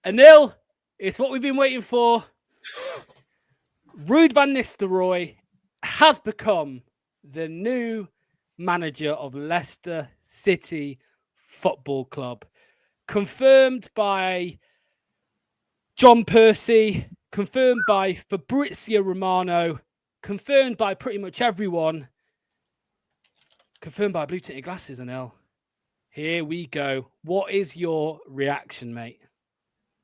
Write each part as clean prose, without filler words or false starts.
Anil, it's what we've been waiting for. Ruud van Nistelrooy has become the new manager of Leicester City Football Club. Confirmed by John Percy, confirmed by Fabrizio Romano, confirmed by pretty much everyone, confirmed by Blue Tinted Glasses, Anil. Here we go. What is your reaction, mate?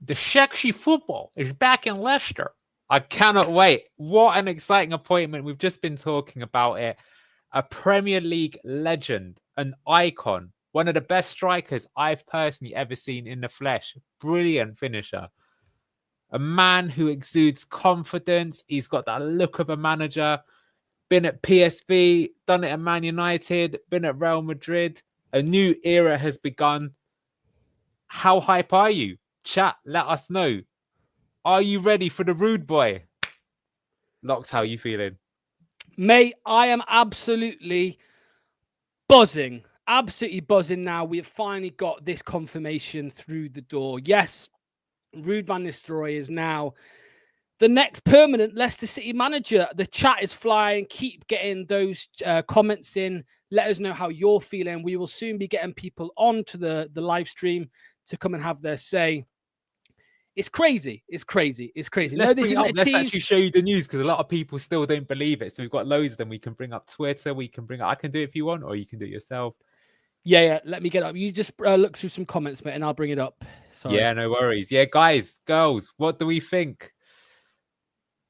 The sexy football is back in Leicester. I cannot wait. What an exciting appointment. We've just been talking about it. A Premier League legend, an icon, one of the best strikers I've personally ever seen in the flesh. Brilliant finisher. A man who exudes confidence. He's got that look of a manager. Been at PSV, done it at Man United, been at Real Madrid. A new era has begun. How hype are you? Chat, let us know. Are you ready for the Rude Boy? Locked, how are you feeling? Mate, I am absolutely buzzing. Absolutely buzzing now. We have finally got this confirmation through the door. Yes, Ruud van Nistelrooy is now the next permanent Leicester City manager. The chat is flying. Keep getting those comments in. Let us know how you're feeling. We will soon be getting people onto the live stream to come and have their say. It's crazy. It's crazy. It's crazy. Let's actually show you the news because a lot of people still don't believe it. So we've got loads of them. We can bring up Twitter. I can do it if you want, or you can do it yourself. Yeah. Let me get up. You just look through some comments, mate, and I'll bring it up. Sorry. Yeah, no worries. Yeah, guys, girls, what do we think?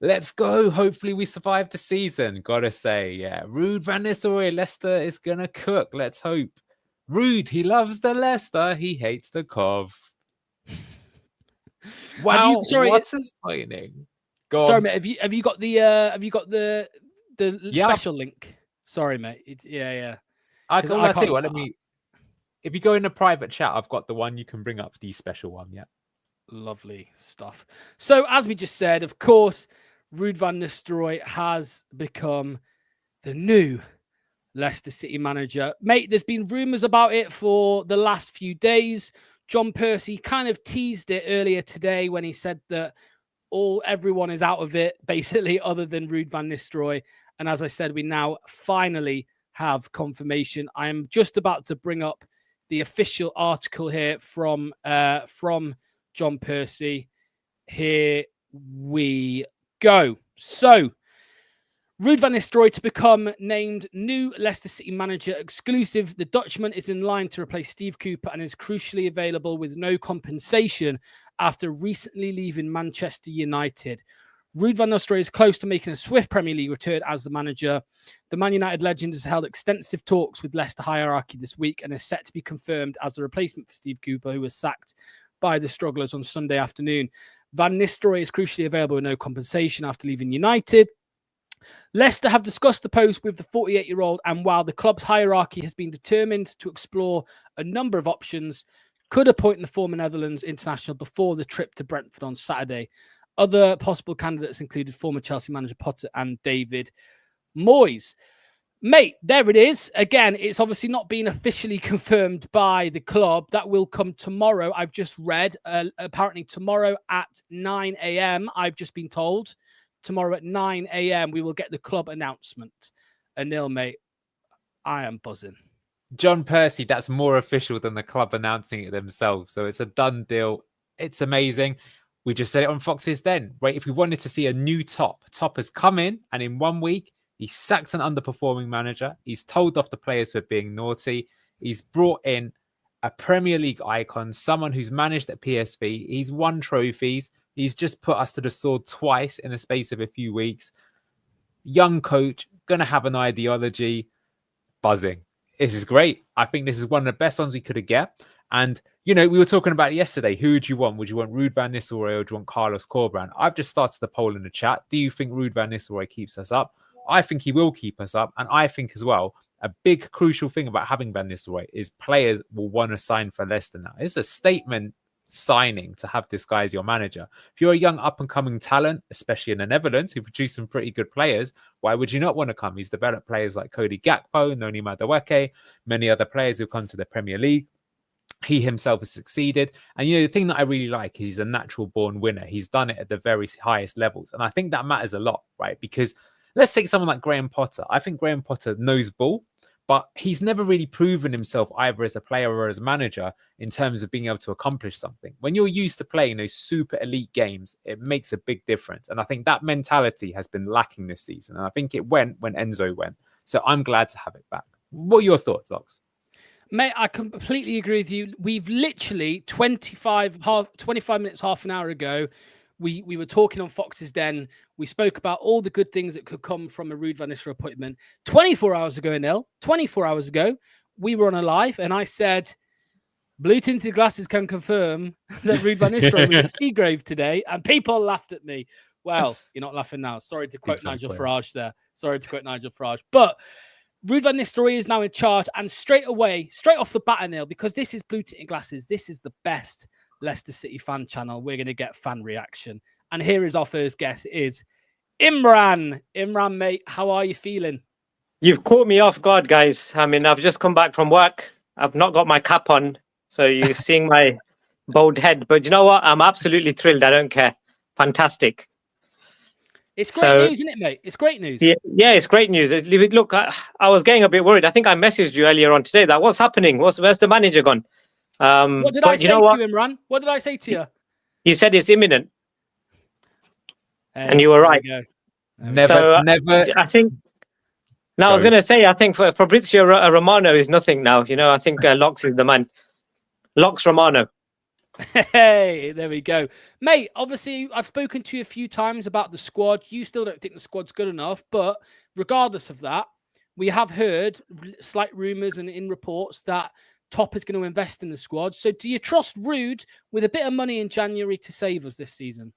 Let's go. Hopefully we survive the season. Gotta say, yeah. Ruud van Nistelrooy, Leicester is gonna cook. Let's hope. Ruud, he loves the Leicester. He hates the Cov. Wow, what's his signing? Sorry, mate. Have you got the special link? Sorry, mate. Yeah. I'll tell you what. If you go in the private chat, I've got the one you can bring up, the special one. Yeah. Lovely stuff. So, as we just said, of course, Ruud van Nistelrooy has become the new Leicester City manager. Mate, there's been rumours about it for the last few days. John Percy kind of teased it earlier today when he said that everyone is out of it, basically, other than Ruud van Nistelrooy. And as I said, we now finally have confirmation. I am just about to bring up the official article here from John Percy. Here we go. So, Ruud van Nistelrooy to become named new Leicester City manager exclusive. The Dutchman is in line to replace Steve Cooper and is crucially available with no compensation after recently leaving Manchester United. Ruud van Nistelrooy is close to making a swift Premier League return as the manager. The Man United legend has held extensive talks with Leicester hierarchy this week and is set to be confirmed as the replacement for Steve Cooper, who was sacked by the strugglers on Sunday afternoon. Van Nistelrooy is crucially available with no compensation after leaving United. Leicester have discussed the post with the 48-year-old, and while the club's hierarchy has been determined to explore a number of options, could appoint the former Netherlands international before the trip to Brentford on Saturday. Other possible candidates included former Chelsea manager Potter and David Moyes. Mate, there it is. Again, it's obviously not been officially confirmed by the club. That will come tomorrow. I've just read, apparently tomorrow at 9 a.m., I've just been told. Tomorrow at 9 a.m., we will get the club announcement. Anil, mate, I am buzzing. John Percy, that's more official than the club announcing it themselves. So it's a done deal. It's amazing. We just said it on Fox's Den, right? If we wanted to see a new top has come in, and in 1 week, he's sacked an underperforming manager. He's told off the players for being naughty. He's brought in a Premier League icon, someone who's managed at PSV. He's won trophies. He's just put us to the sword twice in the space of a few weeks. Young coach, going to have an ideology. Buzzing. This is great. I think this is one of the best ones we could have get. And, you know, we were talking about it yesterday. Who would you want? Would you want Ruud van Nistelrooy or do you want Carlos Corberán? I've just started the poll in the chat. Do you think Ruud van Nistelrooy keeps us up? I think he will keep us up. And I think as well, a big crucial thing about having Van Nistelrooy is players will want to sign for Leicester now. It's a statement signing to have this guy as your manager. If you're a young up-and-coming talent, especially in the Netherlands, who produce some pretty good players, why would you not want to come? He's developed players like Cody Gakpo, Noni Madueke, many other players who've come to the Premier League. He himself has succeeded. And, the thing that I really like is he's a natural born winner. He's done it at the very highest levels. And I think that matters a lot, right? Because let's take someone like Graham Potter. I think Graham Potter knows ball, but he's never really proven himself either as a player or as a manager in terms of being able to accomplish something. When you're used to playing those super elite games, it makes a big difference. And I think that mentality has been lacking this season. And I think it went when Enzo went. So I'm glad to have it back. What are your thoughts, Ox? Mate, I completely agree with you. We've literally 25 minutes, half an hour ago, we were talking on Fox's Den. We spoke about all the good things that could come from a Ruud van Nistelrooy appointment. 24 hours ago, Neil, 24 hours ago, we were on a live and I said, Blue Tinted Glasses can confirm that Ruud van Nistelrooy was at Seagrave today, and people laughed at me. Well, you're not laughing now. Sorry to quote Nigel Farage there. But Ruud van Nistelrooy is now in charge, and straight off the bat, Neil, because this is Blue Tinted Glasses, this is the best Leicester City fan channel. We're going to get fan reaction. And here is our first guest, is Imran. Imran, mate, how are you feeling? You've caught me off guard, guys. I mean, I've just come back from work. I've not got my cap on, so you're seeing my bald head. But you know what? I'm absolutely thrilled. I don't care. Fantastic. It's great news, isn't it, mate? It's great news. Yeah, it's great news. Look, I was getting a bit worried. I think I messaged you earlier on today that what's happening? Where's the manager gone? What did I say to you, Imran? What did I say to you? You said it's imminent. And you were right. Never. I think... Now, I was going to say, I think for Fabrizio Romano is nothing now. I think Locks is the man. Locks Romano. Hey, there we go. Mate, obviously, I've spoken to you a few times about the squad. You still don't think the squad's good enough. But regardless of that, we have heard slight rumours and in reports that Top is going to invest in the squad. So do you trust Ruud with a bit of money in January to save us this season?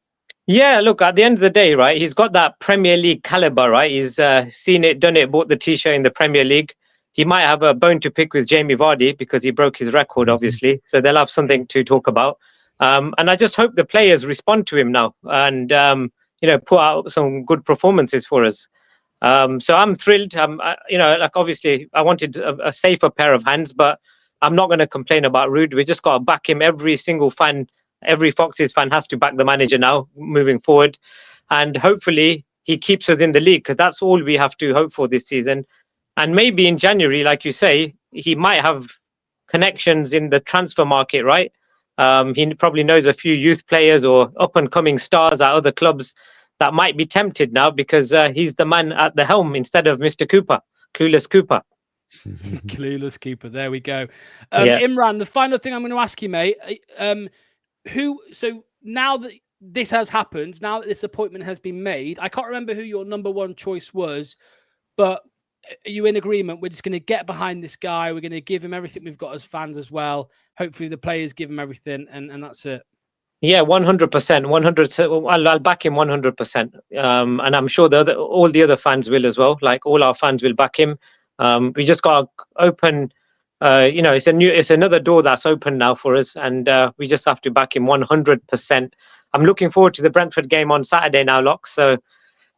Yeah, look, at the end of the day, right, he's got that Premier League caliber, right? He's seen it, done it, bought the T-shirt in the Premier League. He might have a bone to pick with Jamie Vardy because he broke his record, obviously. So they'll have something to talk about. And I just hope the players respond to him now and, put out some good performances for us. So I'm thrilled. Obviously, I wanted a safer pair of hands, but I'm not going to complain about Ruud. We just got to back him. Every single fan, every Foxes fan has to back the manager now moving forward. And hopefully he keeps us in the league because that's all we have to hope for this season. And maybe in January, like you say, he might have connections in the transfer market, right? He probably knows a few youth players or up-and-coming stars at other clubs that might be tempted now because he's the man at the helm instead of Mr. Cooper, Clueless Cooper. Clueless Cooper, there we go. Imran, the final thing I'm going to ask you, mate, so now that this has happened, now that this appointment has been made, I can't remember who your number one choice was, but are you in agreement? We're just going to get behind this guy. We're going to give him everything we've got as fans as well. Hopefully the players give him everything and that's it. Yeah, 100%. I'll back him 100%. And I'm sure all the other fans will as well. Like all our fans will back him. We just got to open, it's another door that's open now for us. And we just have to back him 100%. I'm looking forward to the Brentford game on Saturday now, Locke. So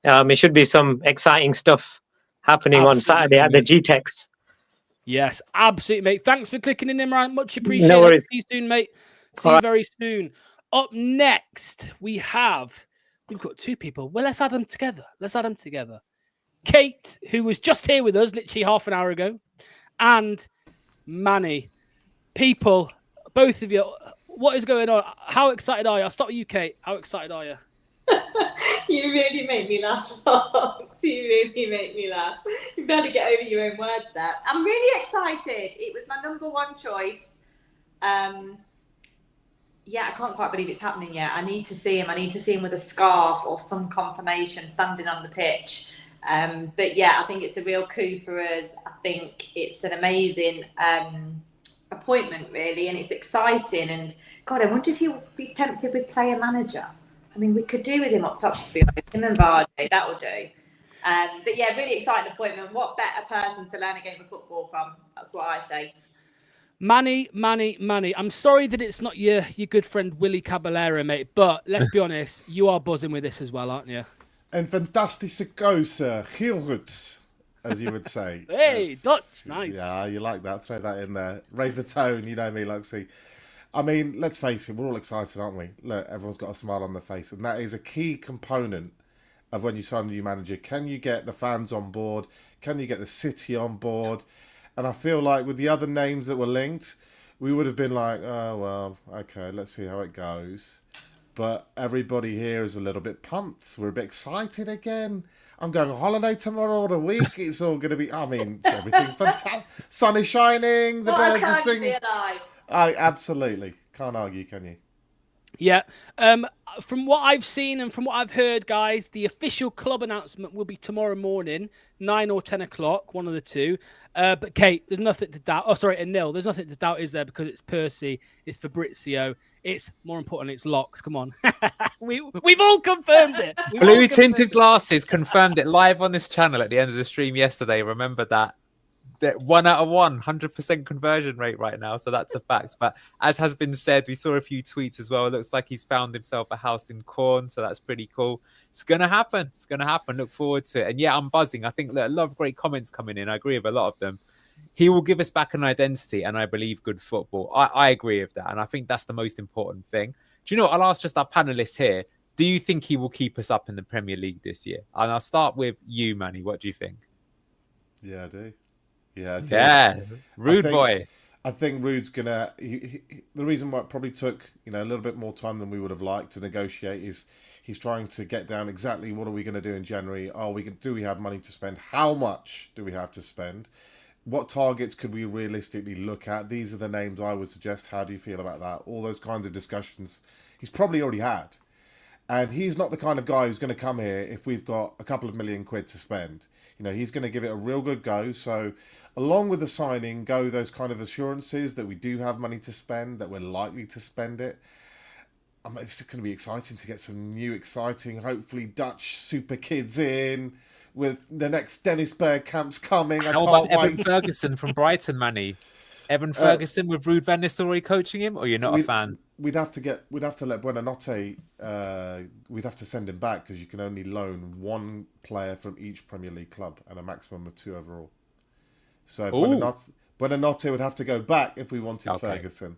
it should be some exciting stuff happening on Saturday at the GTEX. Yes, absolutely, mate. Thanks for clicking in, Imran. Much appreciated. No worries. See you soon, mate. See you very soon. Up next, we've got two people. Well, let's add them together. Kate, who was just here with us literally half an hour ago, and Manny. People, both of you, what is going on? How excited are you? I'll start with you, Kate. How excited are you? You really make me laugh, Fox. You really make me laugh. You better get over your own words there. I'm really excited. It was my number one choice. I can't quite believe it's happening yet. I need to see him. I need to see him with a scarf or some confirmation standing on the pitch. I think it's a real coup for us. I think it's an amazing appointment, really, and it's exciting. And God, I wonder if he's tempted with player manager. I mean, we could do with him up top, to be honest. Him and Vardy, that will do. Really exciting appointment. What better person to learn a game of football from? That's what I say. Manny. I'm sorry that it's not your good friend Willy Caballero, mate, but let's be honest, you are buzzing with this as well, aren't you? Een fantastische keuze. Heel goed. as you would say. Hey, Dutch, nice. Yeah, you like that. Throw that in there. Raise the tone. You know me, Luxie. I mean, let's face it. We're all excited, aren't we? Look, everyone's got a smile on their face. And that is a key component of when you sign a new manager. Can you get the fans on board? Can you get the city on board? And I feel like with the other names that were linked, we would have been like, oh, well, okay, let's see how it goes. But everybody here is a little bit pumped. We're a bit excited again. I'm going on holiday tomorrow or a week. It's all going to be, I mean, everything's fantastic. Sun is shining. The What a birds are time to be singing. alive. Absolutely. Can't argue, can you? Yeah. From what I've seen and from what I've heard, guys, the official club announcement will be tomorrow morning, 9 or 10 o'clock, one of the two. But Kate, there's nothing to doubt. Oh, sorry, and Nil, there's nothing to doubt, is there? Because it's Percy, it's Fabrizio, it's more important, it's Locks. Come on, we've all confirmed it. Blue Tinted Glasses confirmed it live on this channel at the end of the stream yesterday. Remember that. 1 out of 100% conversion rate right now, so that's a fact. But as has been said, we saw a few tweets as well. It looks like he's found himself a house in Corn, so that's pretty cool. It's gonna happen. It's gonna happen. Look forward to it. And yeah, I'm buzzing. I think a lot of great comments coming in. I agree with a lot of them. He will give us back an identity, and I believe good football. I agree with that, and I think that's the most important thing. Do you know what? I'll ask just our panelists here. Do you think he will keep us up in the Premier League this year? And I'll start with you, Manny. What do you think? Yeah, I do. Yeah, I do. Yeah, Rude boy. I think Ruud's gonna. The reason why it probably took a little bit more time than we would have liked to negotiate is he's trying to get down exactly what are we going to do in January. Do we have money to spend? How much do we have to spend? What targets could we realistically look at? These are the names I would suggest. How do you feel about that? All those kinds of discussions he's probably already had. And he's not the kind of guy who's going to come here if we've got a couple of £1 million to spend. He's going to give it a real good go. So along with the signing, go those kind of assurances that we do have money to spend, that we're likely to spend it. It's just going to be exciting to get some new, exciting, hopefully Dutch super kids in with the next Dennis Bergkamp's coming. How about Evan Ferguson from Brighton, Manny? Evan Ferguson with Ruud van Nistelrooy coaching him, or you're not a fan? We'd have to let Buonanotte. We'd have to send him back because you can only loan one player from each Premier League club and a maximum of 2 overall. So Buonanotte would have to go back if we wanted Ferguson.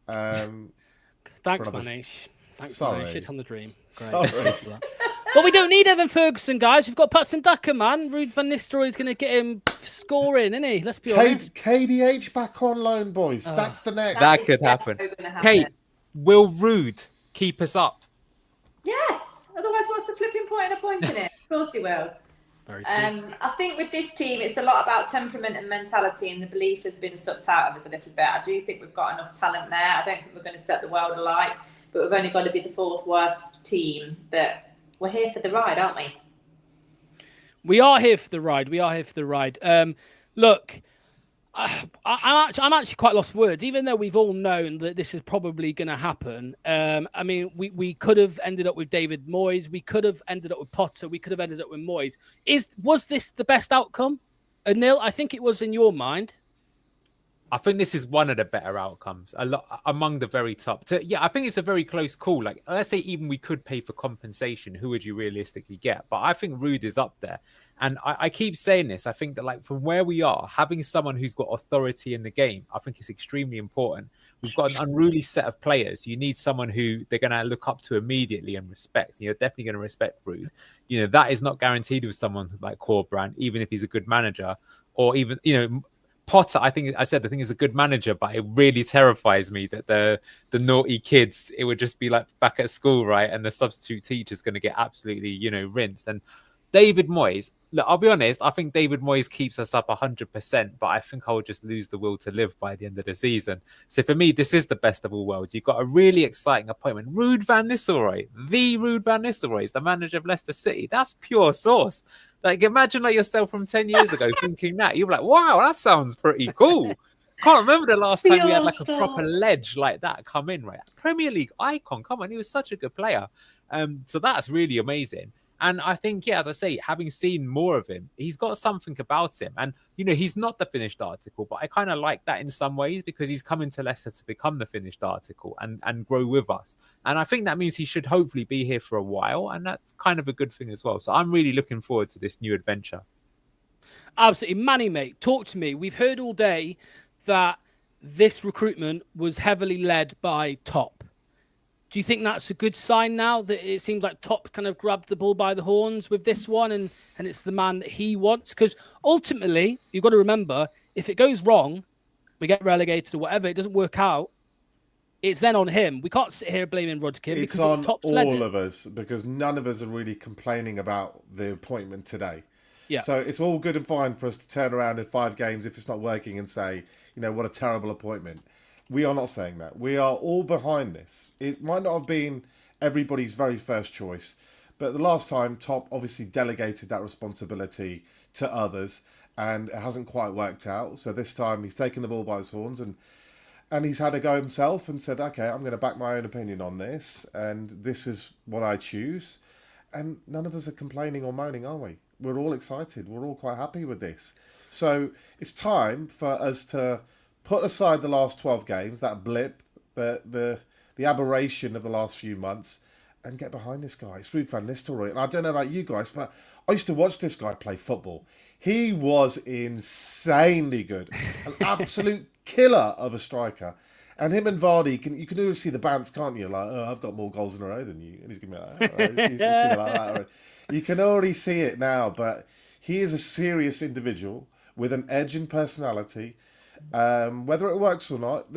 Thanks, Manish. Thanks, Sorry. Manish. Shit on the dream. Great. Sorry. Well, we don't need Evan Ferguson, guys. We've got Patson Daka, man. Ruud van Nistelrooy is going to get him scoring, isn't he? Let's be honest. KDH back on loan, boys. That's the next. That could happen. Kate, will Ruud keep us up? Yes. Otherwise, what's the flipping point in appointing it? Of course he will. Very cool. I think with this team, it's a lot about temperament and mentality, and the belief has been sucked out of us a little bit. I do think we've got enough talent there. I don't think we're going to set the world alight, but we've only got to be the 4th worst team. But we're here for the ride, aren't we? We are here for the ride. Look, I'm actually quite lost for words, even though we've all known that this is probably going to happen. I mean, we could have ended up with David Moyes. We could have ended up with Potter. We could have ended up with Moyes. Was this the best outcome? Anil, I think it was in your mind. I think this is one of the better outcomes, a lot among the very top. So, yeah, I think it's a very close call. Like, let's say even we could pay for compensation, who would you realistically get? But I think Ruud is up there. And I keep saying this. I think that, like, from where we are, having someone who's got authority in the game, I think is extremely important. We've got an unruly set of players. You need someone who they're going to look up to immediately and respect. You're definitely going to respect Ruud. That is not guaranteed with someone like Corbrand, even if he's a good manager, or even, Potter, I think he's a good manager, but it really terrifies me that the naughty kids, it would just be like back at school, right? And the substitute teacher's going to get absolutely, rinsed. And David Moyes, look, I'll be honest, I think David Moyes keeps us up 100%, but I think I'll just lose the will to live by the end of the season. So for me, this is the best of all worlds. You've got a really exciting appointment. Ruud van Nistelrooy, the Ruud van Nistelrooy is the manager of Leicester City. That's pure sauce. Like, imagine like yourself from 10 years ago thinking that. You're like, wow, that sounds pretty cool. Can't remember the last time we had like a proper ledge like that come in, right? Premier League icon, come on, he was such a good player. So that's really amazing. And I think, yeah, as I say, having seen more of him, he's got something about him. And, he's not the finished article, but I kind of like that in some ways because he's coming to Leicester to become the finished article and grow with us. And I think that means he should hopefully be here for a while. And that's kind of a good thing as well. So I'm really looking forward to this new adventure. Absolutely. Manny, mate, talk to me. We've heard all day that this recruitment was heavily led by Top. Do you think that's a good sign now that it seems like Top kind of grabbed the bull by the horns with this one and it's the man that he wants? Because ultimately, you've got to remember, if it goes wrong, we get relegated or whatever, it doesn't work out, it's then on him. We can't sit here blaming Rodkin. It's on all of us because none of us are really complaining about the appointment today. Yeah. So it's all good and fine for us to turn around in 5 games if it's not working and say, what a terrible appointment. We are not saying that. We are all behind this. It might not have been everybody's very first choice, but the last time Top obviously delegated that responsibility to others and it hasn't quite worked out. So this time he's taken the ball by his horns and he's had a go himself and said, okay, I'm going to back my own opinion on this and this is what I choose. And none of us are complaining or moaning, are we? We're all excited. We're all quite happy with this. So it's time for us to put aside the last 12 games, that blip, the aberration of the last few months, and get behind this guy. It's Ruud van Nistelrooy. And I don't know about you guys, but I used to watch this guy play football. He was insanely good. An absolute killer of a striker. And him and Vardy, you can always see the bants, can't you? Like, I've got more goals in a row than you. And he's going to be like, he's going to be like that. You can already see it now, but he is a serious individual with an edge and personality. Whether it works or not,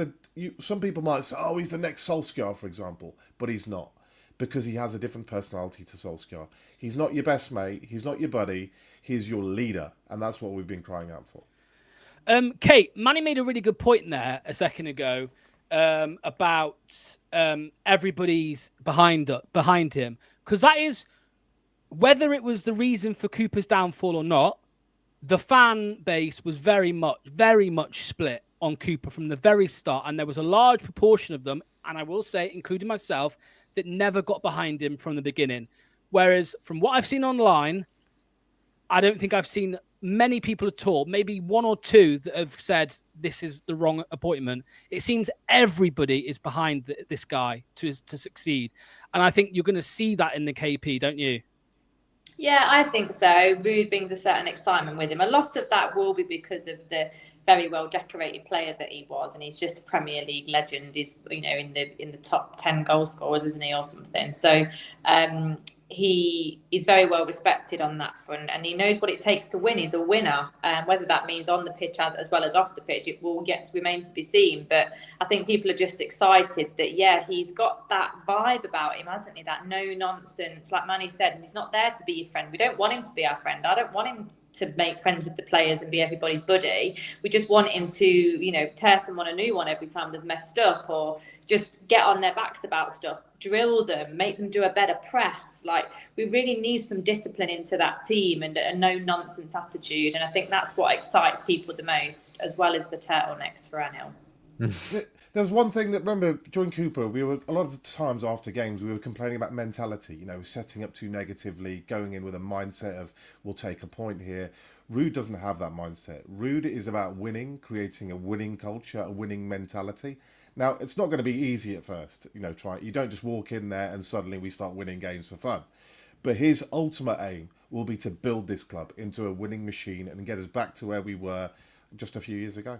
some people might say, he's the next Solskjaer, for example, but he's not, because he has a different personality to Solskjaer. He's not your best mate, he's not your buddy, he's your leader, and that's what we've been crying out for. Kate, Manny made a really good point there a second ago about everybody's behind him, because that is, whether it was the reason for Cooper's downfall or not, the fan base was very much split on Cooper from the very start. And there was a large proportion of them, and I will say, including myself, that never got behind him from the beginning. Whereas from what I've seen online, I don't think I've seen many people at all, maybe 1 or 2 that have said this is the wrong appointment. It seems everybody is behind this guy to succeed. And I think you're going to see that in the KP, don't you? Yeah, I think so. Ruud brings a certain excitement with him. A lot of that will be because of the very well decorated player that he was, and he's just a Premier League legend. He's in the top 10 goal scorers, isn't he, or something? So he is very well respected on that front, and he knows what it takes to win. He's a winner, whether that means on the pitch as well as off the pitch, it will yet to remain to be seen. But I think people are just excited that he's got that vibe about him, hasn't he? That no nonsense, like Manny said, and he's not there to be your friend. We don't want him to be our friend. I don't want him to make friends with the players and be everybody's buddy. We just want him to, tear someone a new one every time they've messed up, or just get on their backs about stuff, drill them, make them do a better press. Like, we really need some discipline into that team and a no-nonsense attitude. And I think that's what excites people the most, as well as the turtlenecks for Anil. There was one thing that, remember, during Cooper, we were, a lot of the times after games, we were complaining about mentality, setting up too negatively, going in with a mindset of, we'll take a point here. Ruud doesn't have that mindset. Ruud is about winning, creating a winning culture, a winning mentality. Now, it's not going to be easy at first, you don't just walk in there and suddenly we start winning games for fun. But his ultimate aim will be to build this club into a winning machine and get us back to where we were just a few years ago.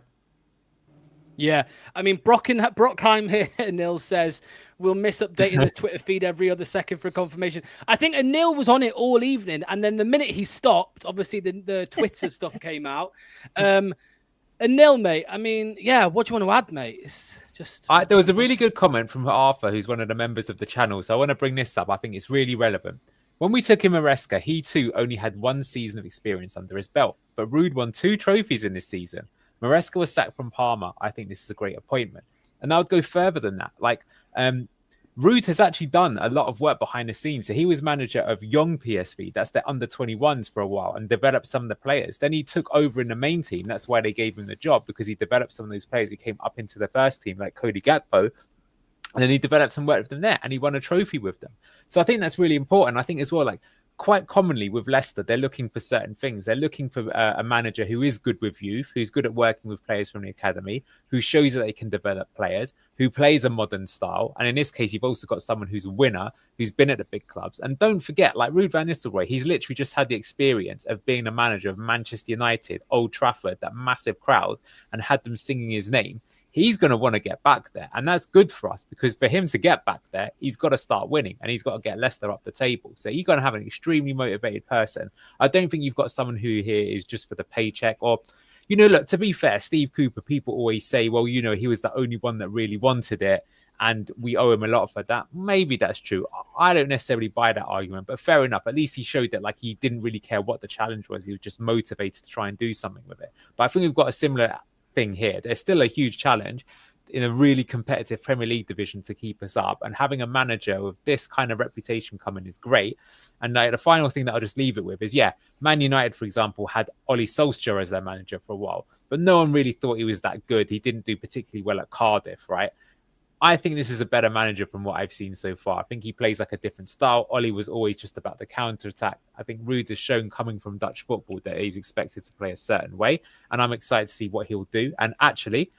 Yeah, I mean, Brockheim here, Anil says, we'll miss updating the Twitter feed every other second for confirmation. I think Anil was on it all evening, and then the minute he stopped, obviously the Twitter stuff came out. Anil, mate, I mean, what do you want to add, mate? It's just... There was a really good comment from Arthur, who's one of the members of the channel, so I want to bring this up. I think it's really relevant. When we took in Maresca, he too only had 1 season of experience under his belt, but Ruud won 2 trophies in this season. Maresca was sacked from Parma. I think this is a great appointment. And I would go further than that. Ruud has actually done a lot of work behind the scenes. So he was manager of young PSV, that's the under-21s for a while, and developed some of the players. Then he took over in the main team. That's why they gave him the job, because he developed some of those players who came up into the first team, like Cody Gakpo. And then he developed some work with them there, and he won a trophy with them. So I think that's really important. I think as well, quite commonly with Leicester, they're looking for certain things. They're looking for a manager who is good with youth, who's good at working with players from the academy, who shows that they can develop players, who plays a modern style. And in this case, you've also got someone who's a winner, who's been at the big clubs. And don't forget, like Ruud van Nistelrooy, he's literally just had the experience of being the manager of Manchester United, Old Trafford, that massive crowd, and had them singing his name. He's going to want to get back there. And that's good for us, because for him to get back there, he's got to start winning and he's got to get Leicester up the table. So you're going to have an extremely motivated person. I don't think you've got someone who here is just for the paycheck or, look, to be fair, Steve Cooper, people always say, well, he was the only one that really wanted it and we owe him a lot for that. Maybe that's true. I don't necessarily buy that argument, but fair enough. At least he showed that he didn't really care what the challenge was. He was just motivated to try and do something with it. But I think we've got a similar thing here. There's still a huge challenge in a really competitive Premier League division to keep us up, and having a manager with this kind of reputation coming is great. And the final thing that I'll just leave it with is, Man United, for example, had Ollie Solskjaer as their manager for a while, but no one really thought he was that good. He didn't do particularly well at Cardiff, right? I think this is a better manager from what I've seen so far. I think he plays a different style. Ollie was always just about the counter-attack. I think Ruud has shown, coming from Dutch football, that he's expected to play a certain way. And I'm excited to see what he'll do. And actually,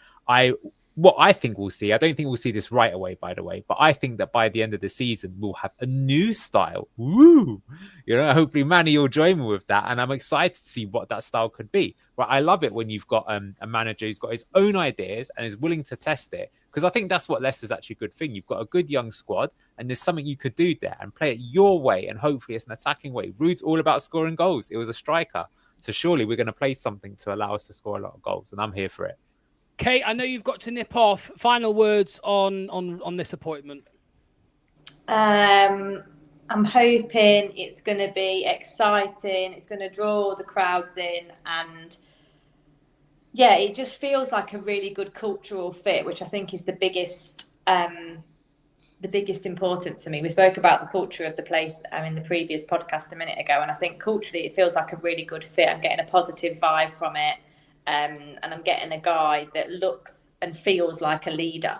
what I think we'll see, I don't think we'll see this right away, by the way, but I think that by the end of the season, we'll have a new style. Woo! Hopefully Manny will join me with that. And I'm excited to see what that style could be. Right? I love it when you've got a manager who's got his own ideas and is willing to test it. Because I think that's what Leicester's actually a good thing. You've got a good young squad and there's something you could do there and play it your way. And hopefully it's an attacking way. Ruud's all about scoring goals. It was a striker. So surely we're going to play something to allow us to score a lot of goals. And I'm here for it. Kate, I know you've got to nip off. Final words on this appointment. I'm hoping it's going to be exciting. It's going to draw the crowds in, and it just feels like a really good cultural fit, which I think is the biggest importance to me. We spoke about the culture of the place in the previous podcast a minute ago, and I think culturally it feels like a really good fit. I'm getting a positive vibe from it. And I'm getting a guy that looks and feels like a leader.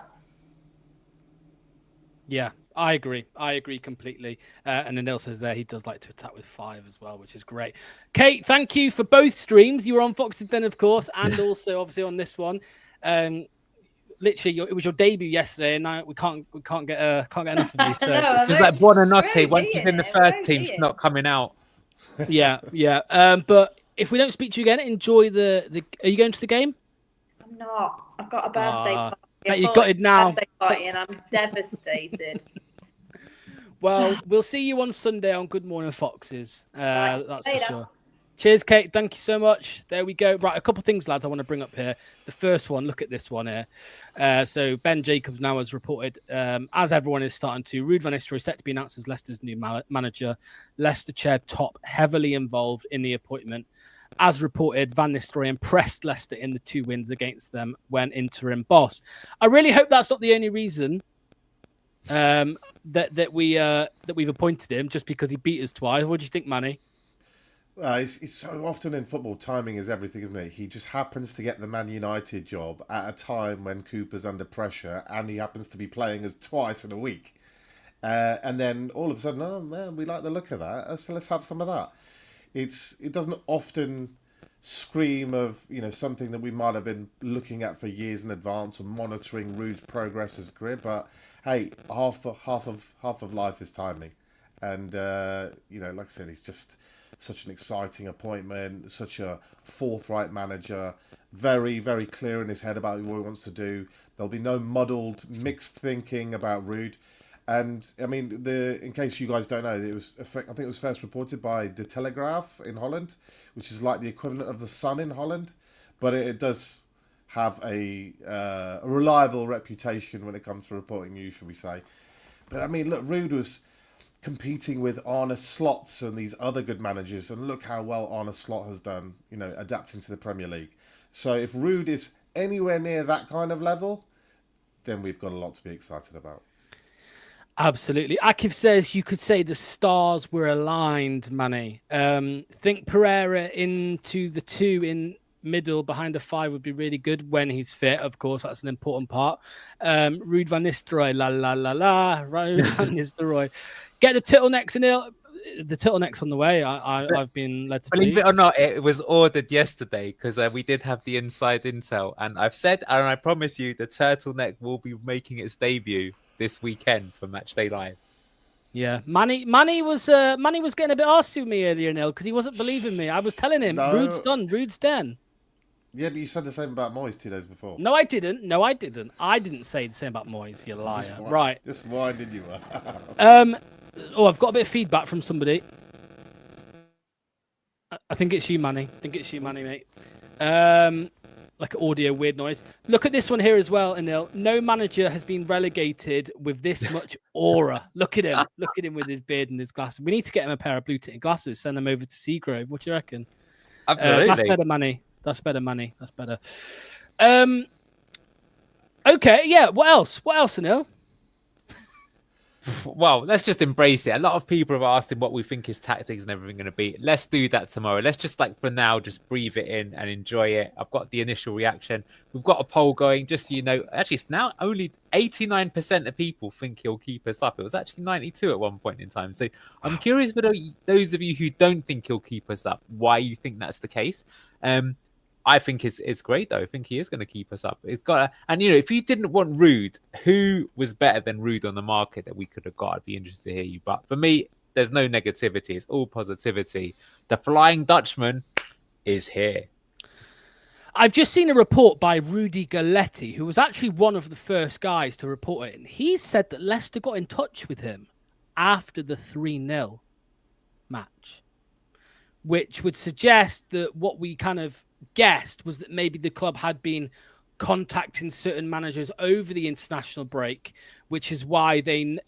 Yeah, I agree. I agree completely. And Anil says there he does like to attack with 5 as well, which is great. Kate, thank you for both streams. You were on Fox's Den, of course, and also obviously on this one. Literally, it was your debut yesterday, and now we can't get enough of you. So no, just like Buonanotte, once she's in the first team, she's not coming out. Yeah. But if we don't speak to you again, enjoy the. Are you going to the game? I'm not. I've got a birthday party. You've got it now. Birthday party, and I'm devastated. Well, we'll see you on Sunday on Good Morning Foxes. That's later. for sure. Cheers, Kate. Thank you so much. There we go. Right, a couple of things, lads, I want to bring up here. The first one, look at this one here. So Ben Jacobs now has reported, as everyone is starting to, Ruud van Nistelrooy set to be announced as Leicester's new manager. Leicester chair top, heavily involved in the appointment. As reported, Van Nistelrooy impressed Leicester in the 2 wins against them when interim boss. I really hope that's not the only reason that we've appointed him, just because he beat us twice. What do you think, Manny? It's so often in football, timing is everything, isn't it? He just happens to get the Man United job at a time when Cooper's under pressure, and he happens to be playing us twice in a week. And then all of a sudden, oh man, we like the look of that, so let's have some of that. It doesn't often scream of something that we might have been looking at for years in advance or monitoring Ruud's progress as a career. But hey, half of life is timing, and like I said, he's just such an exciting appointment, such a forthright manager, very, very clear in his head about what he wants to do. There'll be no muddled, mixed thinking about Ruud. And I mean, in case you guys don't know, I think it was first reported by De Telegraaf in Holland, which is like the equivalent of the Sun in Holland, but it does have a reliable reputation when it comes to reporting news, shall we say? But I mean, look, Ruud was competing with Arne Slot and these other good managers, and look how well Arne Slot has done, adapting to the Premier League. So if Ruud is anywhere near that kind of level, then we've got a lot to be excited about. Absolutely. Akif says you could say the stars were aligned, Manny. Think Pereira into the 2 in middle behind a 5 would be really good when he's fit. Of course, that's an important part. Ruud van Nistelrooy, la la la la. Ruud van Nistelrooy. Get the turtlenecks in the turtleneck's on the way. I've been led to Believe believe. it or not, it was ordered yesterday because we did have the inside intel, and I've said, and I promise you, the turtleneck will be making its debut this weekend for Matchday Live. Yeah, Manny was getting a bit arsy with me earlier, Neil, because he wasn't believing me. I was telling him, No. Ruud's done. Yeah, but you said the same about Moyes 2 days before. No, I didn't. I didn't say the same about Moyes, you liar. Right. Just why did you? I've got a bit of feedback from somebody. I think it's you, Manny. Mate. Like an audio weird noise. Look at this one here as well, Anil. No manager has been relegated with this much aura. Look at him. Look at him with his beard and his glasses. We need to get him a pair of blue tinted glasses. Send them over to Seagrove. What do you reckon? Absolutely. That's better, Manny. That's better. Okay, yeah. What else, Anil? Well, let's just embrace it. A lot of people have asked him what we think his tactics and everything going to be. Let's do that tomorrow. Let's just for now, just breathe it in and enjoy it. I've got the initial reaction. We've got a poll going, just so you know. Actually, it's now only 89% of people think he'll keep us up. It was actually 92 at one point in time. So I'm curious for those of you who don't think he'll keep us up, why you think that's the case. I think it's great though. I think he is going to keep us up. It's got, and if you didn't want Ruud, who was better than Ruud on the market that we could have got? I'd be interested to hear you. But for me, there's no negativity. It's all positivity. The Flying Dutchman is here. I've just seen a report by Rudy Galletti, who was actually one of the first guys to report it. And he said that Leicester got in touch with him after the 3-0 match, which would suggest that what we kind of guessed was that maybe the club had been contacting certain managers over the international break, which is why they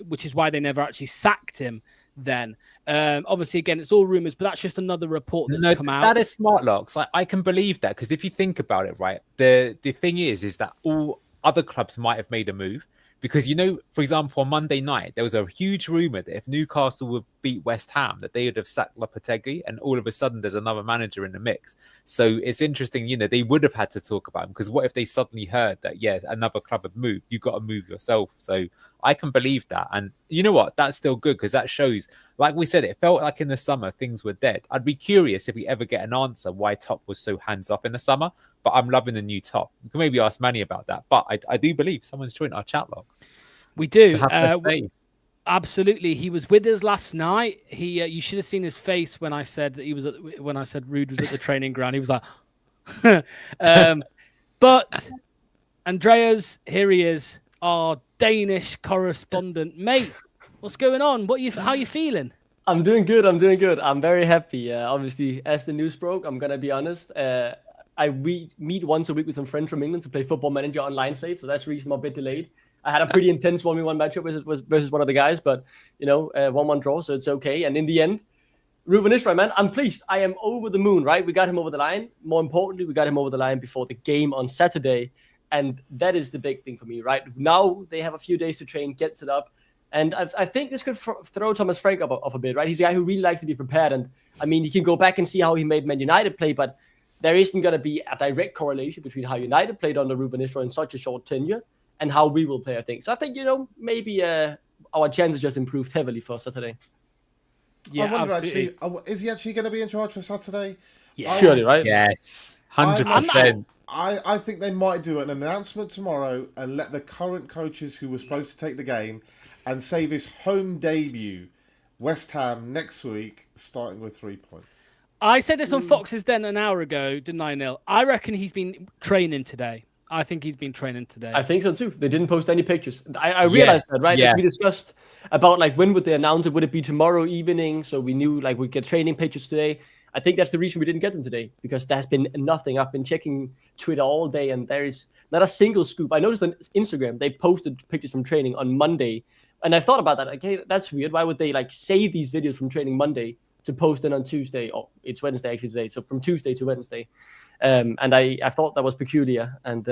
never actually sacked him then. Obviously, again, it's all rumors, but that's just another report that's come out. That is smart, Locks. I can believe that, because if you think about it, right, the thing is that all other clubs might have made a move. Because, for example, on Monday night, there was a huge rumour that if Newcastle would beat West Ham, that they would have sacked Lopetegui, and all of a sudden there's another manager in the mix. So it's interesting, they would have had to talk about him, because what if they suddenly heard that, another club had moved? You've got to move yourself. So I can believe that. And you know what? That's still good, because that shows, like we said, it felt like in the summer things were dead. I'd be curious if we ever get an answer why Top was so hands-off in the summer, but I'm loving the new Top. You can maybe ask Manny about that, but I do believe someone's joined our chat logs. We do. Absolutely. He was with us last night. You should have seen his face when I said that when I said Ruud was at the training ground. He was like, but Andreas, here he is, our Danish correspondent. Mate, what's going on? How are you feeling? I'm doing good. I'm very happy. Obviously, as the news broke, I'm going to be honest. We meet once a week with some friends from England to play Football Manager online save. So that's the reason I'm a bit delayed. I had a pretty intense 1v1 matchup versus one of the guys, but 1-1 draw, so it's okay. And in the end, Ruud van Nistelrooy, man, I'm pleased. I am over the moon, right? We got him over the line. More importantly, we got him over the line before the game on Saturday. And that is the big thing for me, right? Now they have a few days to train, get set up. And I think this could throw Thomas Frank off a bit, right? He's a guy who really likes to be prepared. And I mean, you can go back and see how he made Man United play, but there isn't going to be a direct correlation between how United played under Ruud van Nistelrooy in such a short tenure and how we will play, I think. So I think, maybe our chances just improved heavily for Saturday. Yeah, I wonder actually, is he actually going to be in charge for Saturday? Yeah, surely, right? Yes, 100%. I think they might do an announcement tomorrow and let the current coaches who were supposed to take the game and save his home debut, West Ham, next week, starting with 3 points. I said this on Fox's Den an hour ago, didn't I, Neil? I reckon he's been training today. I think he's been training today. I think so too. They didn't post any pictures. I realized that, right? Yeah. We discussed about when would they announce it? Would it be tomorrow evening? So we knew we'd get training pictures today. I think that's the reason we didn't get them today, because there's been nothing. I've been checking Twitter all day and there is not a single scoop. I noticed on Instagram, they posted pictures from training on Monday. And I've thought about that. Okay, that's weird. Why would they save these videos from training Monday to post it on Tuesday? Oh, it's Wednesday actually today. So from Tuesday to Wednesday. And I thought that was peculiar. And